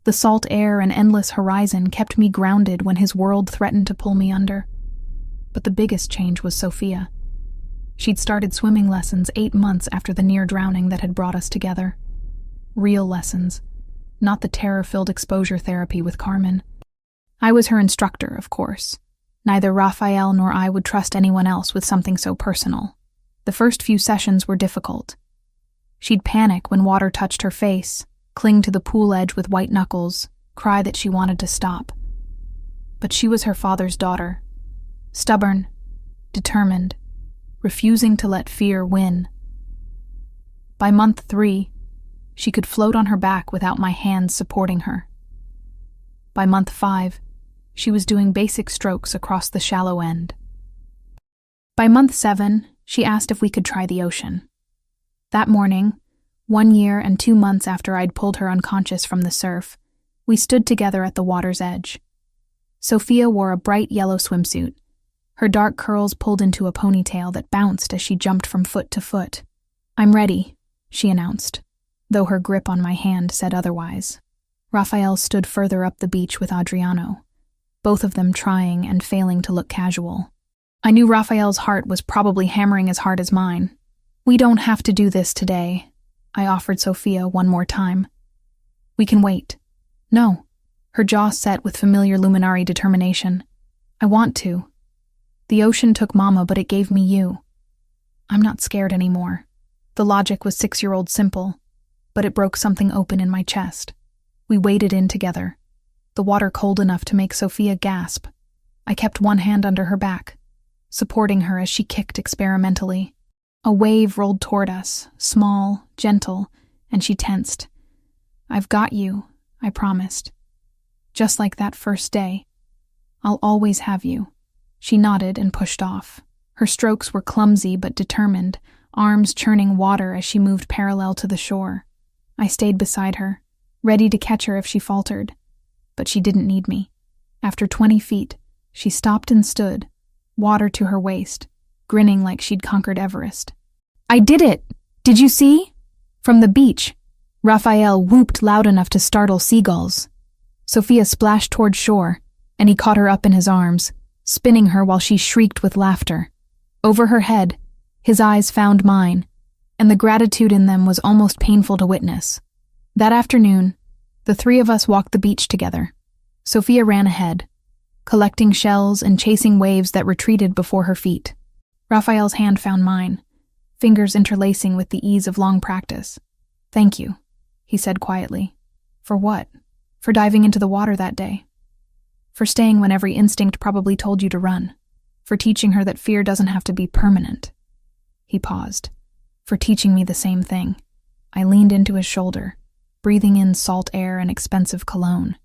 The salt air and endless horizon kept me grounded when his world threatened to pull me under. But the biggest change was Sophia. She'd started swimming lessons 8 months after the near drowning that had brought us together. Real lessons, not the terror-filled exposure therapy with Carmen. I was her instructor, of course. Neither Raphael nor I would trust anyone else with something so personal. The first few sessions were difficult. She'd panic when water touched her face, cling to the pool edge with white knuckles, cry that she wanted to stop. But she was her father's daughter. Stubborn, determined, refusing to let fear win. By month 3, she could float on her back without my hands supporting her. By month 5, she was doing basic strokes across the shallow end. By month 7, she asked if we could try the ocean. That morning, 1 year and 2 months after I'd pulled her unconscious from the surf, we stood together at the water's edge. Sophia wore a bright yellow swimsuit, her dark curls pulled into a ponytail that bounced as she jumped from foot to foot. "I'm ready," she announced, though her grip on my hand said otherwise. Raphael stood further up the beach with Adriano. both of them trying and failing to look casual. I knew Raphael's heart was probably hammering as hard as mine. "We don't have to do this today," I offered Sophia one more time. "We can wait." "No." Her jaw set with familiar luminary determination. "I want to. The ocean took Mama, but it gave me you. I'm not scared anymore." The logic was 6-year-old simple, but it broke something open in my chest. We waded in together, the water cold enough to make Sophia gasp. I kept one hand under her back, supporting her as she kicked experimentally. A wave rolled toward us, small, gentle, and she tensed. "I've got you," I promised. "Just like that first day. I'll always have you." She nodded and pushed off. Her strokes were clumsy but determined, arms churning water as she moved parallel to the shore. I stayed beside her, ready to catch her if she faltered. But she didn't need me. After 20 feet, she stopped and stood, water to her waist, grinning like she'd conquered Everest. "I did it! Did you see?" From the beach, Raphael whooped loud enough to startle seagulls. Sophia splashed toward shore, and he caught her up in his arms, spinning her while she shrieked with laughter. Over her head, his eyes found mine, and the gratitude in them was almost painful to witness. That afternoon, the three of us walked the beach together. Sophia ran ahead, collecting shells and chasing waves that retreated before her feet. Raphael's hand found mine, fingers interlacing with the ease of long practice. "Thank you," he said quietly. "For what?" "For diving into the water that day. For staying when every instinct probably told you to run. For teaching her that fear doesn't have to be permanent." He paused. "For teaching me the same thing." I leaned into his shoulder, breathing in salt air and expensive cologne,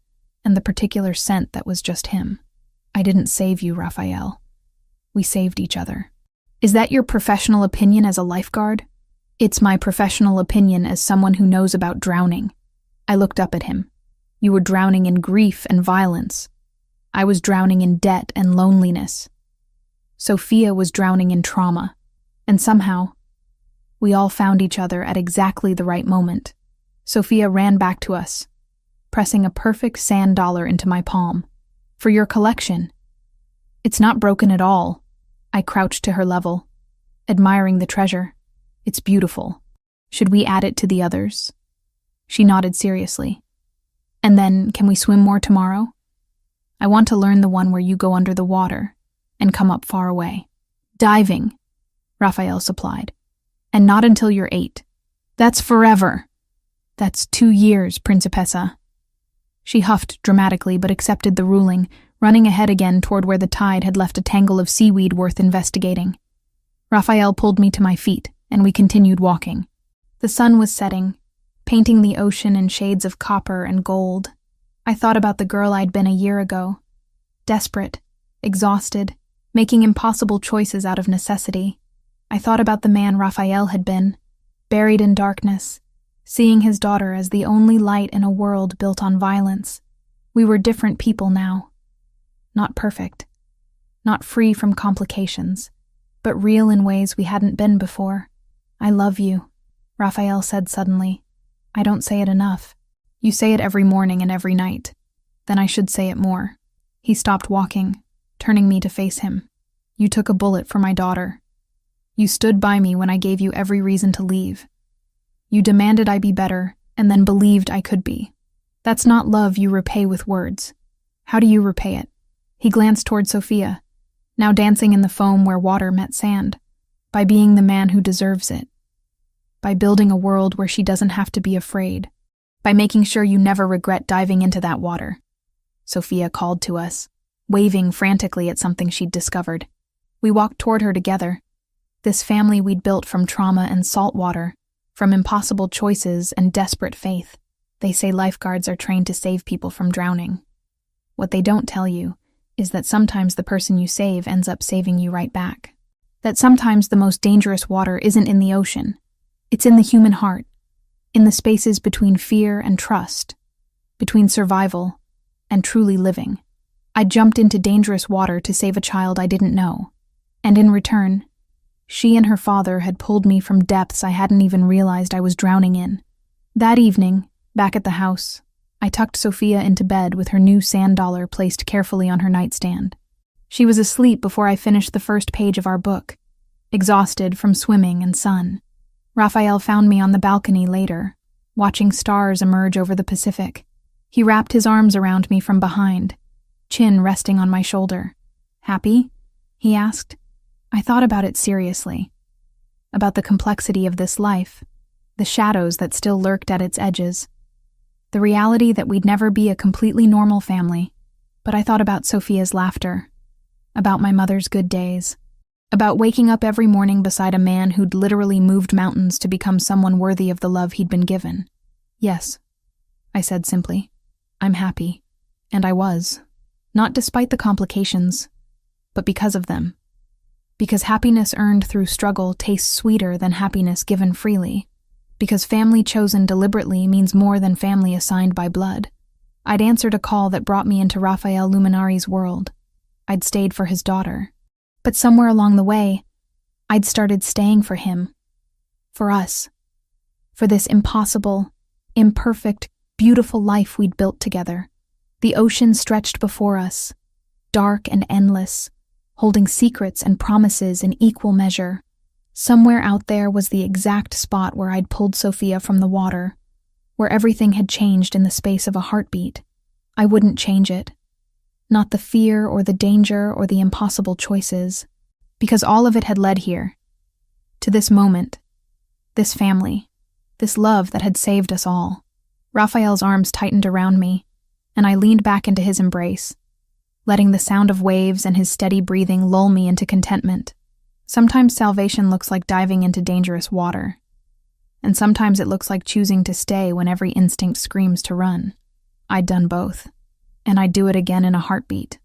and the particular scent that was just him. "I didn't save you, Raphael. We saved each other." "Is that your professional opinion as a lifeguard?" "It's my professional opinion as someone who knows about drowning." I looked up at him. "You were drowning in grief and violence. I was drowning in debt and loneliness. Sophia was drowning in trauma. And somehow, we all found each other at exactly the right moment." Sophia ran back to us, pressing a perfect sand dollar into my palm. "For your collection." "It's not broken at all." I crouched to her level, admiring the treasure. "It's beautiful. Should we add it to the others?" She nodded seriously. "And then, can we swim more tomorrow? I want to learn the one where you go under the water and come up far away." "Diving," Raphael supplied. "And not until you're 8. That's forever." "That's 2 years, Principessa." She huffed dramatically but accepted the ruling, running ahead again toward where the tide had left a tangle of seaweed worth investigating. Raphael pulled me to my feet, and we continued walking. The sun was setting, painting the ocean in shades of copper and gold. I thought about the girl I'd been a year ago, desperate, exhausted, making impossible choices out of necessity. I thought about the man Raphael had been, buried in darkness, seeing his daughter as the only light in a world built on violence. We were different people now. Not perfect, not free from complications, but real in ways we hadn't been before. "I love you," Raphael said suddenly. "I don't say it enough. You say it every morning and every night. Then I should say it more." He stopped walking, turning me to face him. "You took a bullet for my daughter. You stood by me when I gave you every reason to leave. You demanded I be better, and then believed I could be. That's not love you repay with words. How do you repay it?" He glanced toward Sophia, now dancing in the foam where water met sand. "By being the man who deserves it. By building a world where she doesn't have to be afraid. By making sure you never regret diving into that water." Sophia called to us, waving frantically at something she'd discovered. We walked toward her together. This family we'd built from trauma and salt water, from impossible choices and desperate faith. They say lifeguards are trained to save people from drowning. What they don't tell you is that sometimes the person you save ends up saving you right back. That sometimes the most dangerous water isn't in the ocean. It's in the human heart, in the spaces between fear and trust, between survival and truly living. I jumped into dangerous water to save a child I didn't know, and in return, she and her father had pulled me from depths I hadn't even realized I was drowning in. That evening, back at the house, I tucked Sophia into bed with her new sand dollar placed carefully on her nightstand. She was asleep before I finished the first page of our book, exhausted from swimming and sun. Raphael found me on the balcony later, watching stars emerge over the Pacific. He wrapped his arms around me from behind, chin resting on my shoulder. "Happy?" he asked. I thought about it seriously. About the complexity of this life, the shadows that still lurked at its edges, the reality that we'd never be a completely normal family. But I thought about Sophia's laughter, about my mother's good days, about waking up every morning beside a man who'd literally moved mountains to become someone worthy of the love he'd been given. "Yes," I said simply. "I'm happy." And I was. Not despite the complications, but because of them. Because happiness earned through struggle tastes sweeter than happiness given freely. Because family chosen deliberately means more than family assigned by blood. I'd answered a call that brought me into Raphael Luminari's world. I'd stayed for his daughter. But somewhere along the way, I'd started staying for him. For us. For this impossible, imperfect, beautiful life we'd built together. The ocean stretched before us, dark and endless, holding secrets and promises in equal measure. Somewhere out there was the exact spot where I'd pulled Sophia from the water, where everything had changed in the space of a heartbeat. I wouldn't change it. Not the fear or the danger or the impossible choices, because all of it had led here, to this moment, this family, this love that had saved us all. Raphael's arms tightened around me, and I leaned back into his embrace, letting the sound of waves and his steady breathing lull me into contentment. Sometimes salvation looks like diving into dangerous water, and sometimes it looks like choosing to stay when every instinct screams to run. I'd done both, and I'd do it again in a heartbeat.